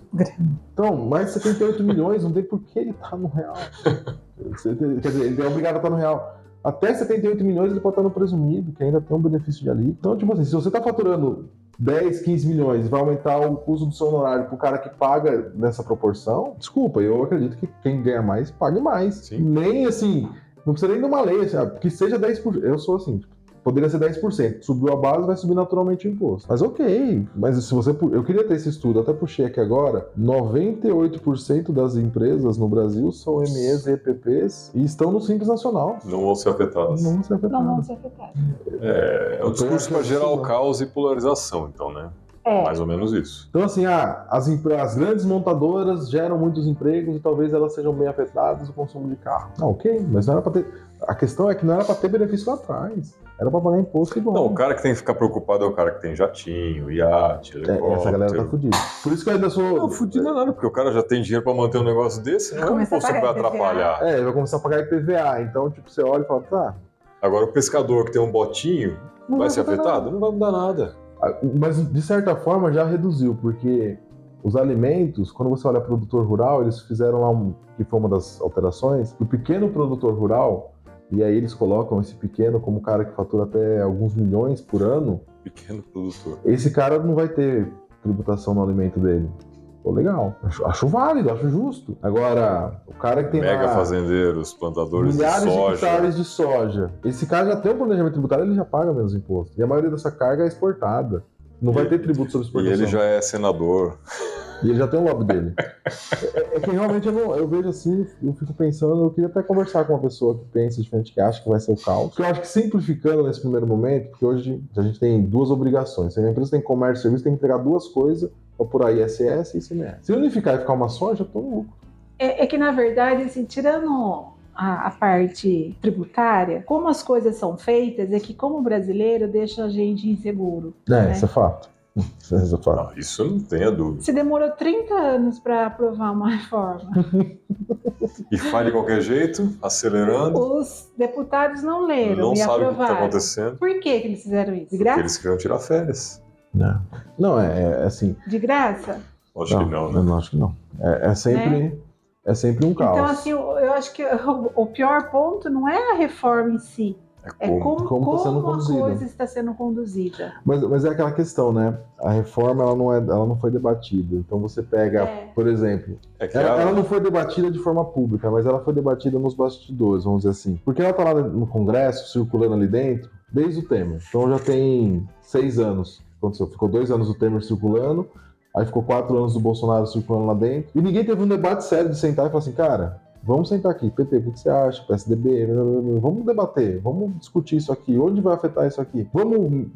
Então, mais de 78 milhões, não tem por que ele estar no real. Quer dizer, ele é obrigado a estar no real. Até 78 milhões ele pode estar no presumido, que ainda tem um benefício de ali. Então, tipo assim, se você está faturando 10, 15 milhões e vai aumentar o custo do seu honorário para o cara que paga nessa proporção, desculpa, eu acredito que quem ganha mais, pague mais. Sim. Nem assim, não precisa nem de uma lei, assim, que seja 10%. Eu sou assim, poderia ser 10%. Subiu a base, vai subir naturalmente o imposto. Mas ok, mas se você... Eu queria ter esse estudo, até puxei aqui agora, 98% das empresas no Brasil são MEs e EPPs e estão no Simples Nacional. Não vão ser afetadas. Não vão ser afetadas. É um discurso para gerar o caos e polarização, então, né? Mais ou menos isso. Então, assim, as grandes montadoras geram muitos empregos e talvez elas sejam bem afetadas no consumo de carro. Ok, mas não era para ter... A questão é que não era para ter benefício lá atrás. Era para pagar imposto igual. Não, o cara que tem que ficar preocupado é o cara que tem jatinho, iate, helicóptero. Essa galera tá fudida. Por isso que eu ainda sou... Não, fudido não é nada, porque o cara já tem dinheiro para manter um negócio desse, não é um imposto que vai atrapalhar. Ele vai começar a pagar IPVA. Então, tipo, você olha e fala, tá... Agora, o pescador que tem um botinho vai ser afetado? Não vai mudar nada. Mas, de certa forma, já reduziu, porque os alimentos, quando você olha produtor rural, eles fizeram lá, que foi uma das alterações, o pequeno produtor rural, e aí eles colocam esse pequeno como cara que fatura até alguns milhões por ano. Pequeno produtor. Esse cara não vai ter tributação no alimento dele. Pô, legal. Acho válido, acho justo. Agora, o cara que tem mega lá fazendeiros, plantadores de milhares de soja. hectares de soja. Esse cara já tem um planejamento tributário, ele já paga menos imposto. E a maioria dessa carga é exportada. Não vai ter tributo sobre exportação. E ele já é senador. E ele já tem o lobby dele. É que realmente eu vejo assim, eu fico pensando, eu queria até conversar com uma pessoa que pensa diferente, que acha que vai ser o caos. Porque eu acho que simplificando nesse primeiro momento, porque hoje a gente tem duas obrigações. Se a empresa tem comércio e serviço, tem que entregar duas coisas, para por aí ISS e ICMS. Se unificar e ficar uma só, já tô no lucro. É que, na verdade, assim, tirando a parte tributária, como as coisas são feitas, é que, como brasileiro, deixa a gente inseguro. Né? Isso é fato. Não, isso não tenha dúvida. Se demorou 30 anos para aprovar uma reforma. E faz de qualquer jeito, acelerando. Os deputados não leram não e sabem aprovaram. O que está acontecendo. Por que eles fizeram isso? De Porque graça? eles queriam tirar férias. Não, é assim. De graça? Acho que não, né? Eu não acho que não. É sempre um caos. Então, assim, eu acho que o pior ponto não é a reforma em si. É como tá sendo a conduzida. coisa está sendo conduzida. Mas é aquela questão, né? A reforma ela não foi debatida. Então você pega, por exemplo, ela não foi debatida de forma pública, mas ela foi debatida nos bastidores, vamos dizer assim. Porque ela está lá no Congresso, circulando ali dentro, desde o Temer. Então já tem 6 anos. Aconteceu. Ficou 2 anos do Temer circulando, aí ficou 4 anos do Bolsonaro circulando lá dentro. E ninguém teve um debate sério de sentar e falar assim, cara, vamos sentar aqui, PT, o que você acha? PSDB, vamos debater, vamos discutir isso aqui, onde vai afetar isso aqui? Vamos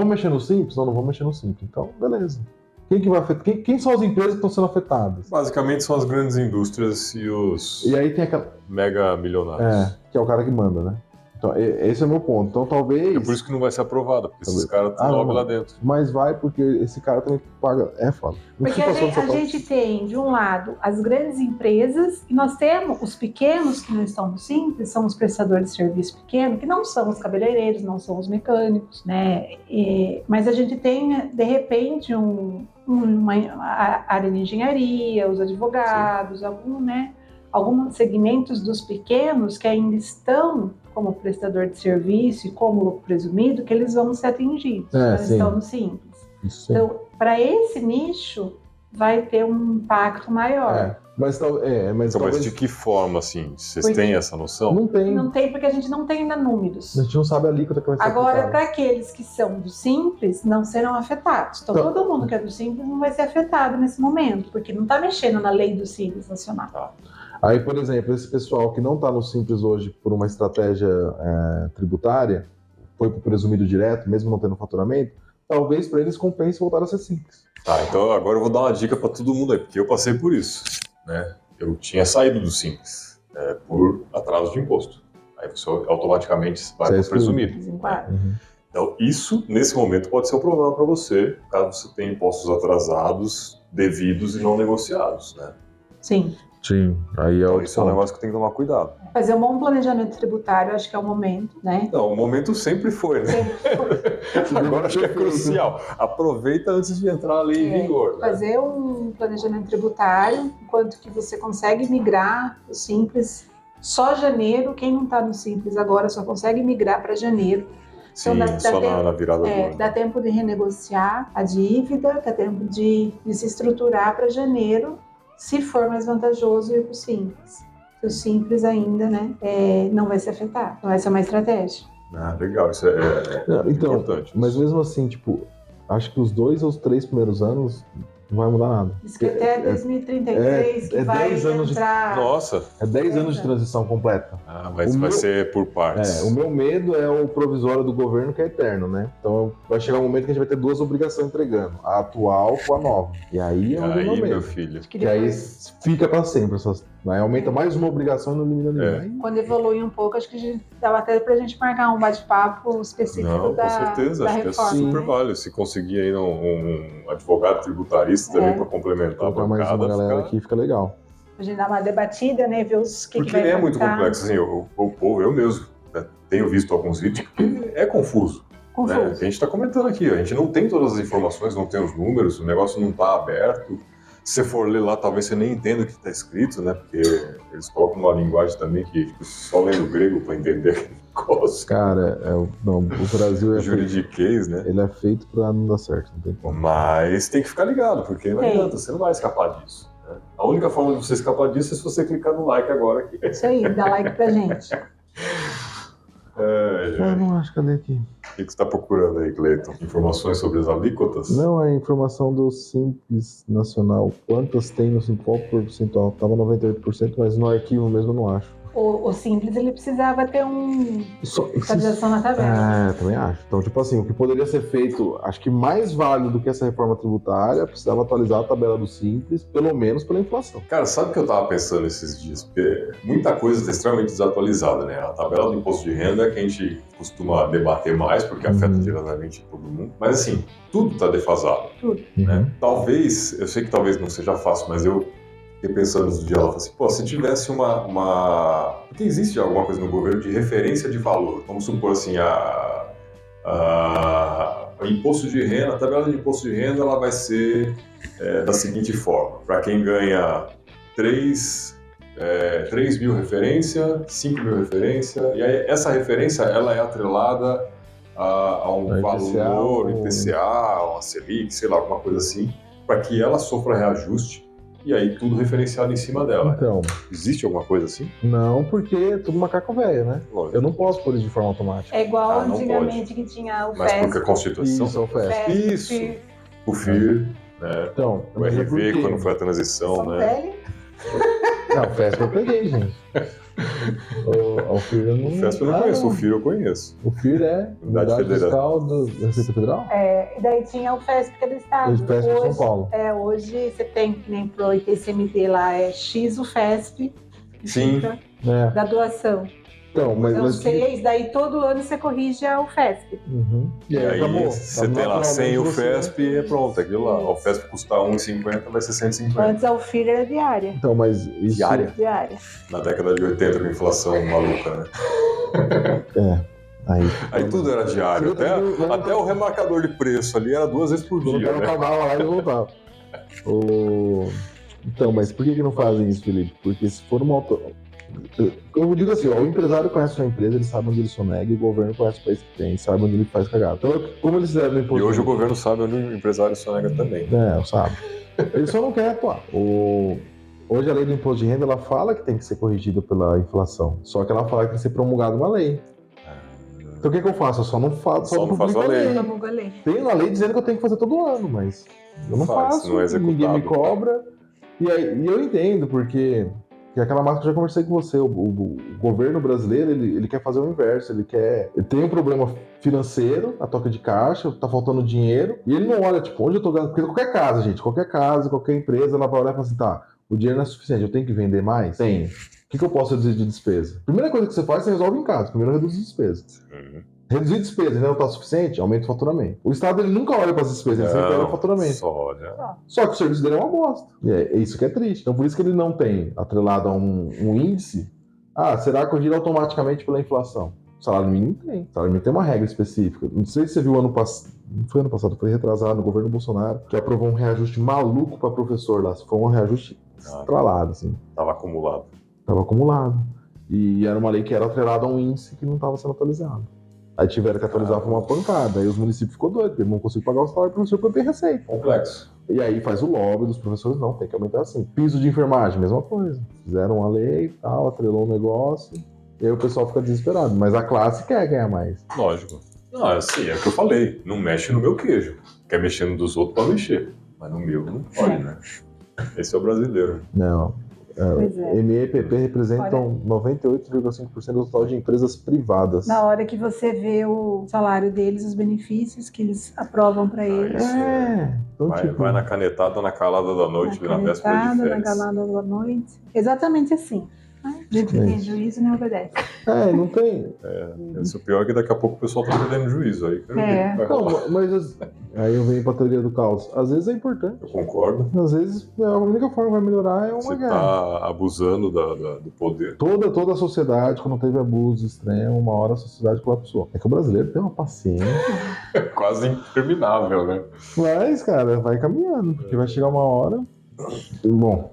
mexer no Simples? Não vamos mexer no Simples. Então, beleza. Quem que vai afetar? Quem são as empresas que estão sendo afetadas? Basicamente são as grandes indústrias e os aí tem aquela mega milionários. Que é o cara que manda, né? Então, esse é o meu ponto. Então, talvez... É por isso que não vai ser aprovada, porque esses caras estão logo lá dentro. Mas vai, porque esse cara também paga... É foda. Porque a gente tem, de um lado, as grandes empresas, e nós temos os pequenos que não estão no Simples, são os prestadores de serviço pequeno, que não são os cabeleireiros, não são os mecânicos, né? Mas a gente tem, de repente, uma área de engenharia, os advogados, alguns segmentos dos pequenos que ainda estão como prestador de serviço e como lucro presumido, que eles vão ser atingidos, eles estão no Simples. Então, para esse nicho, vai ter um impacto maior. Mas de que forma, assim? Vocês têm essa noção? Não tem. Não tem, porque a gente não tem ainda números. A gente não sabe a alíquota que vai ser Agora, para aqueles que são do Simples, não serão afetados. Então, todo mundo que é do Simples não vai ser afetado nesse momento, porque não está mexendo na lei do Simples Nacional. Aí, por exemplo, esse pessoal que não está no Simples hoje por uma estratégia tributária, foi para o presumido direto, mesmo não tendo faturamento, talvez para eles compense voltar a ser Simples. Então agora eu vou dar uma dica para todo mundo aí, porque eu passei por isso, né? Eu tinha saído do Simples por atraso de imposto. Aí você automaticamente vai para o presumido. Então isso, nesse momento, pode ser um problema para você, caso você tenha impostos atrasados, devidos e não negociados, né? Sim. Aí então, isso é um negócio que tem que tomar cuidado. Fazer um bom planejamento tributário, acho que é o momento, né? Não, o momento sempre foi, né? Agora acho que é crucial. Aproveita antes de entrar a lei em vigor. Né? Fazer um planejamento tributário, enquanto que você consegue migrar o Simples só janeiro. Quem não está no Simples agora só consegue migrar para janeiro. Sim, então, só na virada do ano. Dá tempo de renegociar a dívida, dá tempo de se estruturar para janeiro, se for mais vantajoso ir para o Simples. O Simples ainda, não vai ser afetado. Então essa é uma estratégia. Legal, isso é importante. Mas mesmo assim, acho que os 2 ou os 3 primeiros anos não vai mudar nada. Diz que até 2033 que vai 10 anos entrar... Nossa! É 10 anos de transição completa. Mas vai ser por partes. O meu medo é o provisório do governo, que é eterno, né? Então vai chegar um momento que a gente vai ter 2 obrigações entregando. A atual com a nova. E aí meu filho. Que aí fica para sempre. Aí aumenta mais uma obrigação e não elimina nenhuma. Quando evolui um pouco, acho que dava até pra gente marcar um bate-papo específico da reforma. Com certeza, acho que é super válido. Se conseguir aí um advogado tributarista também para complementar a bancada. Mais uma galera aqui, fica legal. A gente dá uma debatida, né? Ver os que vai muito complexo. Assim, o povo, eu mesmo tenho visto alguns vídeos, porque é confuso. confuso. Né? A gente está comentando aqui, a gente não tem todas as informações, não tem os números, o negócio não está aberto. Se você for ler lá, talvez você nem entenda o que está escrito, né? Porque eles colocam uma linguagem também que só lendo grego para entender aquele negócio. Cara, o Brasil é juridiquês, né? Ele é feito para não dar certo, não tem como. Mas tem que ficar ligado, porque não adianta, você não vai escapar disso. Né? A única forma de você escapar disso é se você clicar no like agora aqui. Isso aí, dá like pra gente. Eu não acho, cadê aqui? O que você está procurando aí, Cleiton? Informações sobre as alíquotas? Não, é informação do Simples Nacional. Quantas tem no Simples? Qual percentual? Tava 98%, mas no arquivo mesmo eu não acho. O Simples, ele precisava ter atualização na tabela. Também acho. Então, tipo assim, o que poderia ser feito, acho que mais válido do que essa reforma tributária, precisava atualizar a tabela do Simples, pelo menos pela inflação. Cara, sabe o que eu tava pensando esses dias? Porque muita coisa está extremamente desatualizada, né? A tabela do imposto de renda é que a gente costuma debater mais, porque afeta diretamente todo mundo. Mas assim, tudo tá defasado. Tudo. Né? Talvez, eu sei que talvez não seja fácil, mas eu fiquei pensando nos dias, ela falou assim, pô, se tivesse uma... Porque existe alguma coisa no governo de referência de valor. Vamos supor assim, o imposto de renda, a tabela de imposto de renda, ela vai ser da seguinte forma. Para quem ganha 3 mil referência, 5 mil referência, e aí essa referência, ela é atrelada a um valor, IPCA, uma Selic, sei lá, alguma coisa assim, para que ela sofra reajuste. E aí tudo referenciado em cima dela. Então, existe alguma coisa assim? Não, porque é tudo macaco velho, né? Lógico. Eu não posso pôr isso de forma automática. É igual antigamente que tinha o FESP. Mas porque a Constituição... Isso, o FESP. Isso. O FIR, né? Então, o RV, quando foi a transição, né? Não, o FESP eu peguei, gente. O FIR eu não... O FESP eu não conheço, o FIR eu conheço. O FIR é Unidade Fiscal da Receita Federal? E daí tinha o FESP que é do Estado. O FESP de São Paulo. Hoje você tem, que nem pro ITCMD lá, é X o FESP. Sim. Da doação. Então, mas 6, daí todo ano você corrige o FESP. E aí acabou. Você tem lá 100 o FESP e é pronto, aquilo lá. O FESP custar R$1,50, vai ser 150. Antes a FIR era diária. Então, mas isso... Diária. Na década de 80, com a inflação maluca, né? Aí tudo era diário. Até o remarcador de preço ali era 2 vezes por dia. No canal lá e voltava. Então, mas por que não fazem isso, Felipe? Porque se for uma eu digo assim, o empresário conhece a sua empresa, ele sabe onde ele sonega, e o governo conhece o país que tem, sabe onde ele faz cagada. Então, como eles fizeram no imposto... E hoje o governo sabe onde o empresário sonega também. Sabe. Ele só não quer atuar. Hoje a lei do imposto de renda, ela fala que tem que ser corrigida pela inflação, só que ela fala que tem que ser promulgada uma lei. Então o que eu faço? Eu só não faço a lei. Tem uma lei dizendo que eu tenho que fazer todo ano, mas eu não faço, não é ninguém me cobra. E eu entendo, porque aquela máxima que eu já conversei com você, o governo brasileiro, ele quer fazer o inverso, ele tem um problema financeiro, a toca de caixa, tá faltando dinheiro, e ele não olha, tipo, onde eu tô gastando, porque qualquer casa, qualquer empresa, ela vai olhar e falar assim, tá, o dinheiro não é suficiente, eu tenho que vender mais? Tenho. O que eu posso reduzir de despesa? Primeira coisa que você faz, você resolve em casa, primeiro reduz despesas. Reduzir despesa não está suficiente, aumenta o faturamento. O Estado ele nunca olha para as despesas, ele sempre olha o faturamento. Só que o serviço dele é uma bosta. E é isso que é triste. Então por isso que ele não tem atrelado a um índice. Será corrigido automaticamente pela inflação? O salário mínimo tem. O salário mínimo tem uma regra específica. Não sei se você viu ano passado. Não foi ano passado, foi retrasado no governo Bolsonaro, que aprovou um reajuste maluco para professor lá. Foi um reajuste estralado, assim. Tava acumulado. E era uma lei que era atrelada a um índice que não estava sendo atualizado. Aí tiveram que atualizar por uma pancada. Aí os municípios ficou doidos, porque ele não conseguiu pagar o salário do professor para ter receita. Complexo. E aí faz o lobby dos professores, não, tem que aumentar assim. Piso de enfermagem, mesma coisa. Fizeram uma lei e tal, atrelou um negócio, e aí o pessoal fica desesperado. Mas a classe quer ganhar mais. Lógico. Não, assim, é o que eu falei. Não mexe no meu queijo. Quer mexer no dos outros, pode mexer. Mas no meu não pode, né? Esse é o brasileiro. Não. ME e PP representam 98,5% do total de empresas privadas. Na hora que você vê o salário deles, os benefícios que eles aprovam para eles. Então, vai na canetada, na calada da noite, na véspera de férias. Na calada da noite. Exatamente assim. Gente que tem juízo não obedece. Não tem. O pior é que daqui a pouco o pessoal tá perdendo juízo aí. Não, mas Aí eu venho pra teoria do caos. Às vezes é importante. Eu concordo. Às vezes a única forma que vai melhorar é uma Você guerra. tá abusando do poder. Toda a sociedade, quando teve abuso extremo, uma hora a sociedade colapsou. É que o brasileiro tem uma paciência. Quase interminável, né? Mas, cara, vai caminhando, porque vai chegar uma hora. Bom,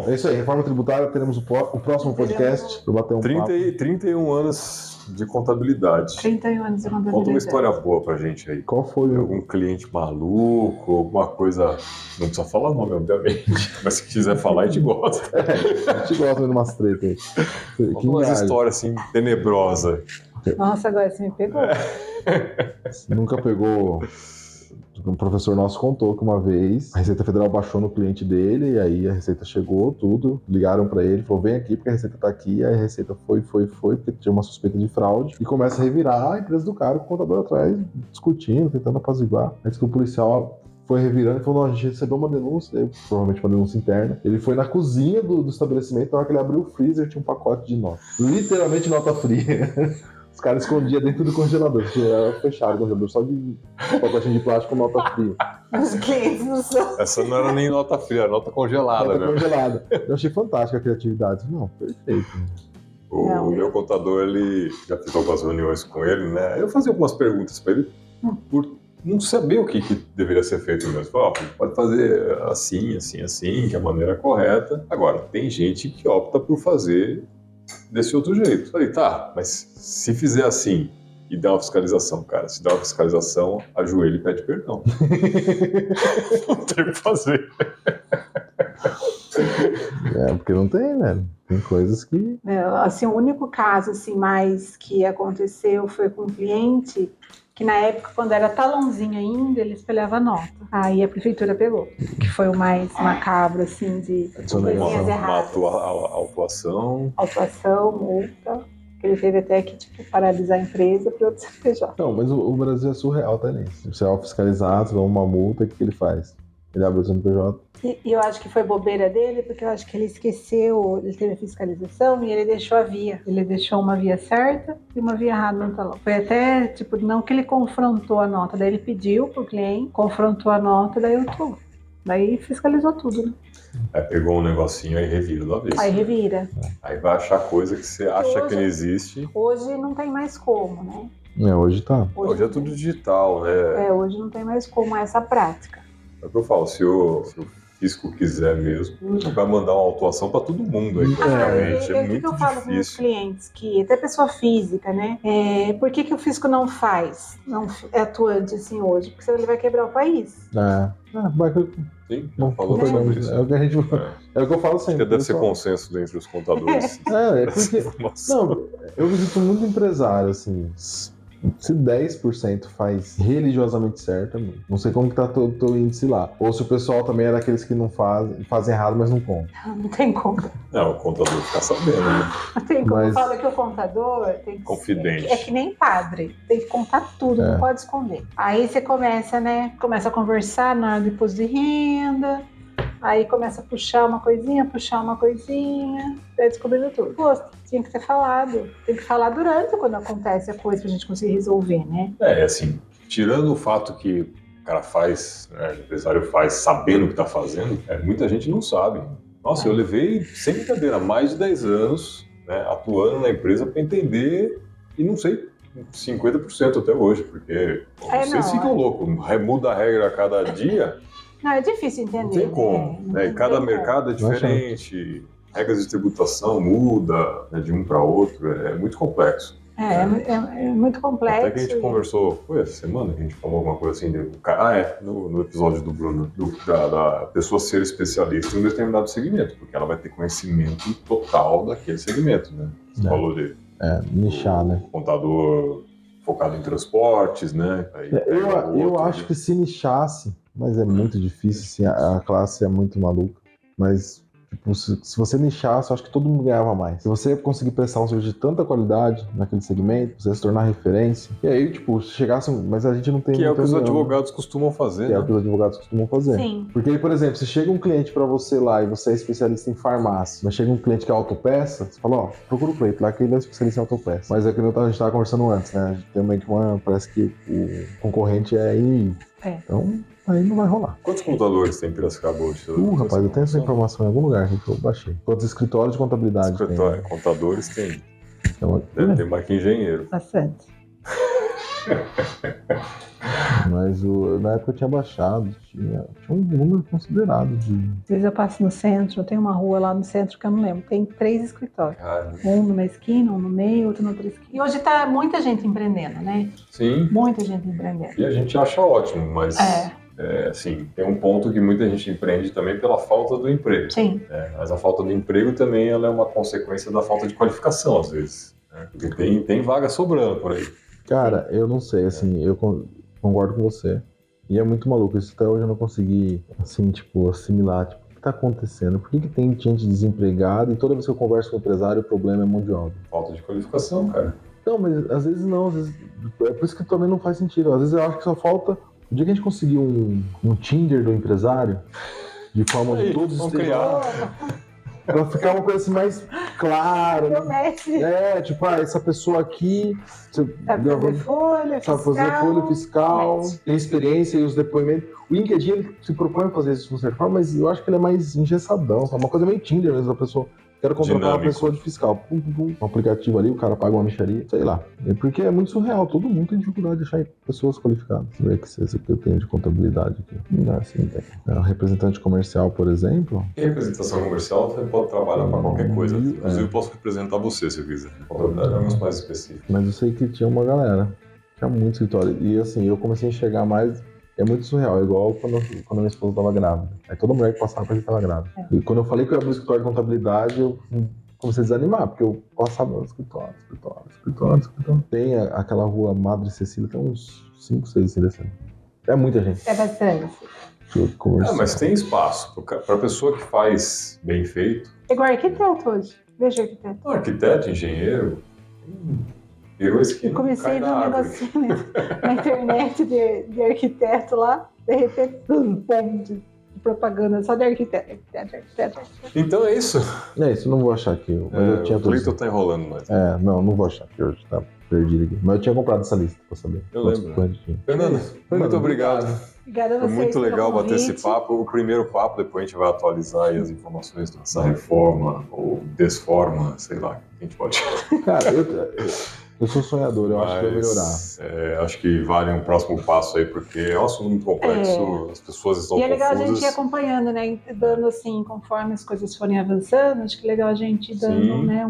é isso aí. Reforma tributária, teremos o próximo podcast para bater um papo. 31 anos de contabilidade. 31 anos de contabilidade. Conta uma história boa pra gente aí. Qual foi algum cliente maluco, alguma coisa. Não precisa falar nome, obviamente. Mas se quiser falar, a gente gosta. A gente gosta de umas tretas aí. Umas histórias assim, tenebrosas. Nossa, agora você me pegou. Nunca pegou. Um professor nosso contou que uma vez a Receita Federal baixou no cliente dele, e aí a Receita chegou, tudo, ligaram pra ele, falou, vem aqui porque a Receita tá aqui, aí a Receita foi, porque tinha uma suspeita de fraude, e começa a revirar a empresa do cara, com o contador atrás, discutindo, tentando apaziguar. Antes que o policial foi revirando e falou, não, a gente recebeu uma denúncia, provavelmente uma denúncia interna. Ele foi na cozinha do estabelecimento, na hora que ele abriu o freezer, tinha um pacote de nota. Literalmente nota fria. Os caras escondiam dentro do congelador, porque era fechado o congelador, só de pacotinho de plástico com nota fria. Os clientes não são. Essa não era nem nota fria, era nota congelada. Nota congelada. Eu achei fantástica a criatividade. Não, perfeito. O meu contador, ele já fiz algumas reuniões com ele, né? Eu fazia algumas perguntas para ele por não saber o que deveria ser feito mesmo. Falei, pode fazer assim, assim, assim, que é a maneira correta. Agora, tem gente que opta por fazer desse outro jeito. Falei, tá, mas se fizer assim e der uma fiscalização, cara, se der uma fiscalização, ajoelha e pede perdão. Não tem o que fazer. Porque não tem, né? Tem coisas que... Assim, o único caso, assim, mais que aconteceu foi com um cliente que na época, quando era talãozinho ainda, ele espelhava nota. Aí a prefeitura pegou, que foi o mais macabro, assim, de coisinhas erradas. Autuação. Autuação, multa. Ele teve até que paralisar a empresa para outro CPJ. Não, mas o Brasil é surreal, tá nisso. Você é fiscalizado, você dá uma multa, o que ele faz? Ele abre o CNPJ. E eu acho que foi bobeira dele, porque eu acho que ele esqueceu, ele teve a fiscalização e ele deixou a via. Ele deixou uma via certa e uma via errada no talão. Foi até, não que ele confrontou a nota, daí ele pediu pro cliente, confrontou a nota, daí eu tô. Daí fiscalizou tudo, né? Aí pegou um negocinho, aí revira da vez. Aí revira. Aí vai achar coisa que você acha que não existe. Hoje não tem mais como, né? Hoje tá. Hoje é tudo digital, né? Hoje não tem mais como essa prática. É o que eu falo, se o fisco quiser mesmo, vai mandar uma autuação para todo mundo aí, praticamente. É muito que eu falo com os clientes, que até pessoa física, né? Por que o fisco não faz, não é atuante assim hoje? Porque senão ele vai quebrar o país. Sim, não falou sobre isso. É o que a gente... É o que eu falo sempre. Acho que deve ser consenso entre os contadores. Porque... Não, eu visito muito empresário, assim... Se 10% faz religiosamente certo, não sei como que tá teu índice lá. Ou se o pessoal também é daqueles que não fazem errado, mas não contam. Não tem como. Não, o contador fica sabendo, né? Não tem como. Fala que o contador tem que confidente. É que nem padre. Tem que contar tudo, não pode esconder. Aí você começa, né? Começa a conversar na hora do imposto de renda. Aí começa a puxar uma coisinha, vai descobrindo tudo. Pô, tinha que ter falado. Tem que falar durante quando acontece a coisa pra gente conseguir resolver, né? Assim, tirando o fato que o cara faz, né, o empresário faz sabendo o que tá fazendo, muita gente não sabe. Nossa, eu levei, sem brincadeira, mais de 10 anos, né, atuando na empresa para entender e não sei 50% até hoje, porque vocês ficam loucos, muda a regra a cada dia. Não, é difícil entender. Não tem como, né? Cada mercado é diferente, regras de tributação muda, né, de um para outro, é muito complexo. É muito complexo. Até que a gente conversou, foi essa semana que a gente falou alguma coisa assim, no episódio do Bruno, da pessoa ser especialista em um determinado segmento, porque ela vai ter conhecimento total daquele segmento, né? Você falou dele. Nichar, né? Contador focado em transportes, né? Eu acho que se nichasse, mas é muito difícil, assim, a classe é muito maluca, mas Tipo, se você nichasse, eu acho que todo mundo ganhava mais. Se você conseguir prestar um serviço de tanta qualidade naquele segmento, você se tornar referência, e aí, tipo, se chegasse... Mas a gente não tem... Que é o que os advogados costumam fazer, é o que os advogados costumam fazer. Sim. Porque, por exemplo, se chega um cliente pra você lá e você é especialista em farmácia, mas chega um cliente que é autopeça, você fala, ó, procura o Cleiton lá que ele é especialista em autopeça. Mas é que a gente tava conversando antes, né? A gente tem meio que parece que o concorrente é inimigo. Então, aí não vai rolar. Quantos computadores tem em Piracicaba hoje? Rapaz, eu tenho essa informação em algum lugar que eu baixei. Quantos escritórios de contabilidade tem? Contadores tem. Então, deve ter mais que engenheiro. Bastante. Mas na época eu tinha baixado, tinha um número considerável de... Às vezes eu passo no centro, tem uma rua lá no centro que eu não lembro, tem 3 escritórios. Caramba. Um numa esquina, um no meio, outro na outra esquina. E hoje tá muita gente empreendendo, né? Sim. Muita gente empreendendo. E a gente acha ótimo, mas... assim, tem um ponto que muita gente empreende também pela falta do emprego. Sim. Mas a falta do emprego também ela é uma consequência da falta de qualificação, às vezes. Né? Porque tem vaga sobrando por aí. Cara, eu não sei, assim, eu concordo com você. E é muito maluco, isso até hoje eu não consegui, assim, tipo, assimilar, tipo, o que tá acontecendo? Por que tem gente desempregada e toda vez que eu converso com o empresário o problema é mão de obra? Falta de qualificação, cara. Não, mas às vezes não, às vezes, é por isso que também não faz sentido. Às vezes eu acho que só falta, o dia que a gente conseguir um Tinder do empresário, de forma de todos os pra ficar uma coisa assim mais clara. Tipo, essa pessoa aqui sabe fazer folha fiscal, tem experiência e os depoimentos. O LinkedIn ele se propõe a fazer isso de uma certa forma, mas eu acho que ele é mais engessadão, é uma coisa meio Tinder mesmo, a pessoa. Quero contratar uma pessoa de fiscal. Um aplicativo ali, o cara paga uma mixaria, sei lá. Porque é muito surreal, todo mundo tem dificuldade de achar pessoas qualificadas. Não é que seja que eu tenho de contabilidade aqui. Não é assim, tem. Representante comercial, por exemplo. Em representação comercial, você pode trabalhar para qualquer coisa. Inclusive, eu posso representar você, se quiser. Contabilidade é um mais específico. Mas eu sei que tinha uma galera. Tinha muito escritório. E assim, eu comecei a enxergar mais. É muito surreal, é igual quando minha esposa estava grávida. Aí toda mulher que passava pra gente estava grávida. E quando eu falei que eu ia abrir o escritório de contabilidade, eu comecei a desanimar, porque eu passava no escritório. Tem aquela rua Madre Cecília, tem uns 5, 6 assim descendo. É muita gente. É bastante. Mas tem espaço. Para pessoa que faz bem feito. Igual arquiteto hoje. Veja arquiteto. Arquiteto, engenheiro. Virou esquina. Comecei num negocinho na internet de arquiteto lá, de repente, de propaganda só de arquiteto. Então é isso. É isso, não vou achar aqui. Mas eu tinha o Cleiton tá enrolando mais. Não vou achar aqui hoje, tá perdido aqui. Mas eu tinha comprado essa lista pra saber. Eu lembro. Fernanda, muito obrigado. Obrigada a vocês. Foi muito legal bater esse papo. O primeiro papo, depois a gente vai atualizar aí as informações dessa reforma ou desforma, sei lá, a gente pode. Cara, eu sou sonhador, eu acho que vai melhorar. Acho que vale um próximo passo aí, porque é um assunto muito complexo, as pessoas estão confusas. E é legal a gente ir acompanhando, né? Dando assim, conforme as coisas forem avançando, acho que é legal a gente ir dando, né,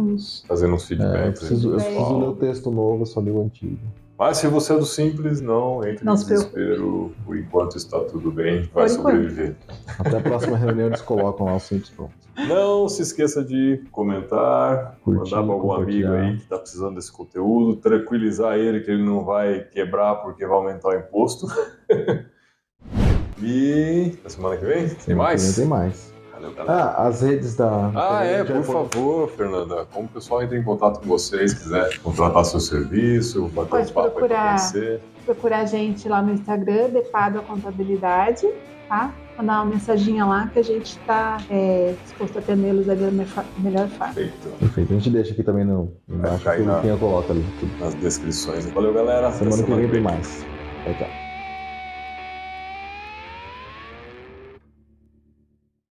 fazendo uns feedbacks. Eu preciso ler o texto novo, eu só li o antigo. Mas se você é do simples, não entre em desespero. Por enquanto está tudo bem, vai sobreviver. Até a próxima reunião eles colocam lá o simples pronto. Não se esqueça de comentar, mandar para algum amigo aí que está precisando desse conteúdo, tranquilizar ele que ele não vai quebrar porque vai aumentar o imposto. E na semana que vem tem mais? Tem mais. Valeu, galera. As redes da... por favor, Fernanda, como o pessoal entra em contato com vocês, quiser contratar seu serviço, bater um papo aí pra conhecer. Procurar a gente lá no Instagram, Depadua Contabilidade, tá? Mandar uma mensaginha lá que a gente está disposto a atendê-los da melhor forma. Perfeito. A gente deixa aqui também embaixo, quem coloca ali. Nas descrições. Valeu, galera. Semana que vem tem mais. Tchau.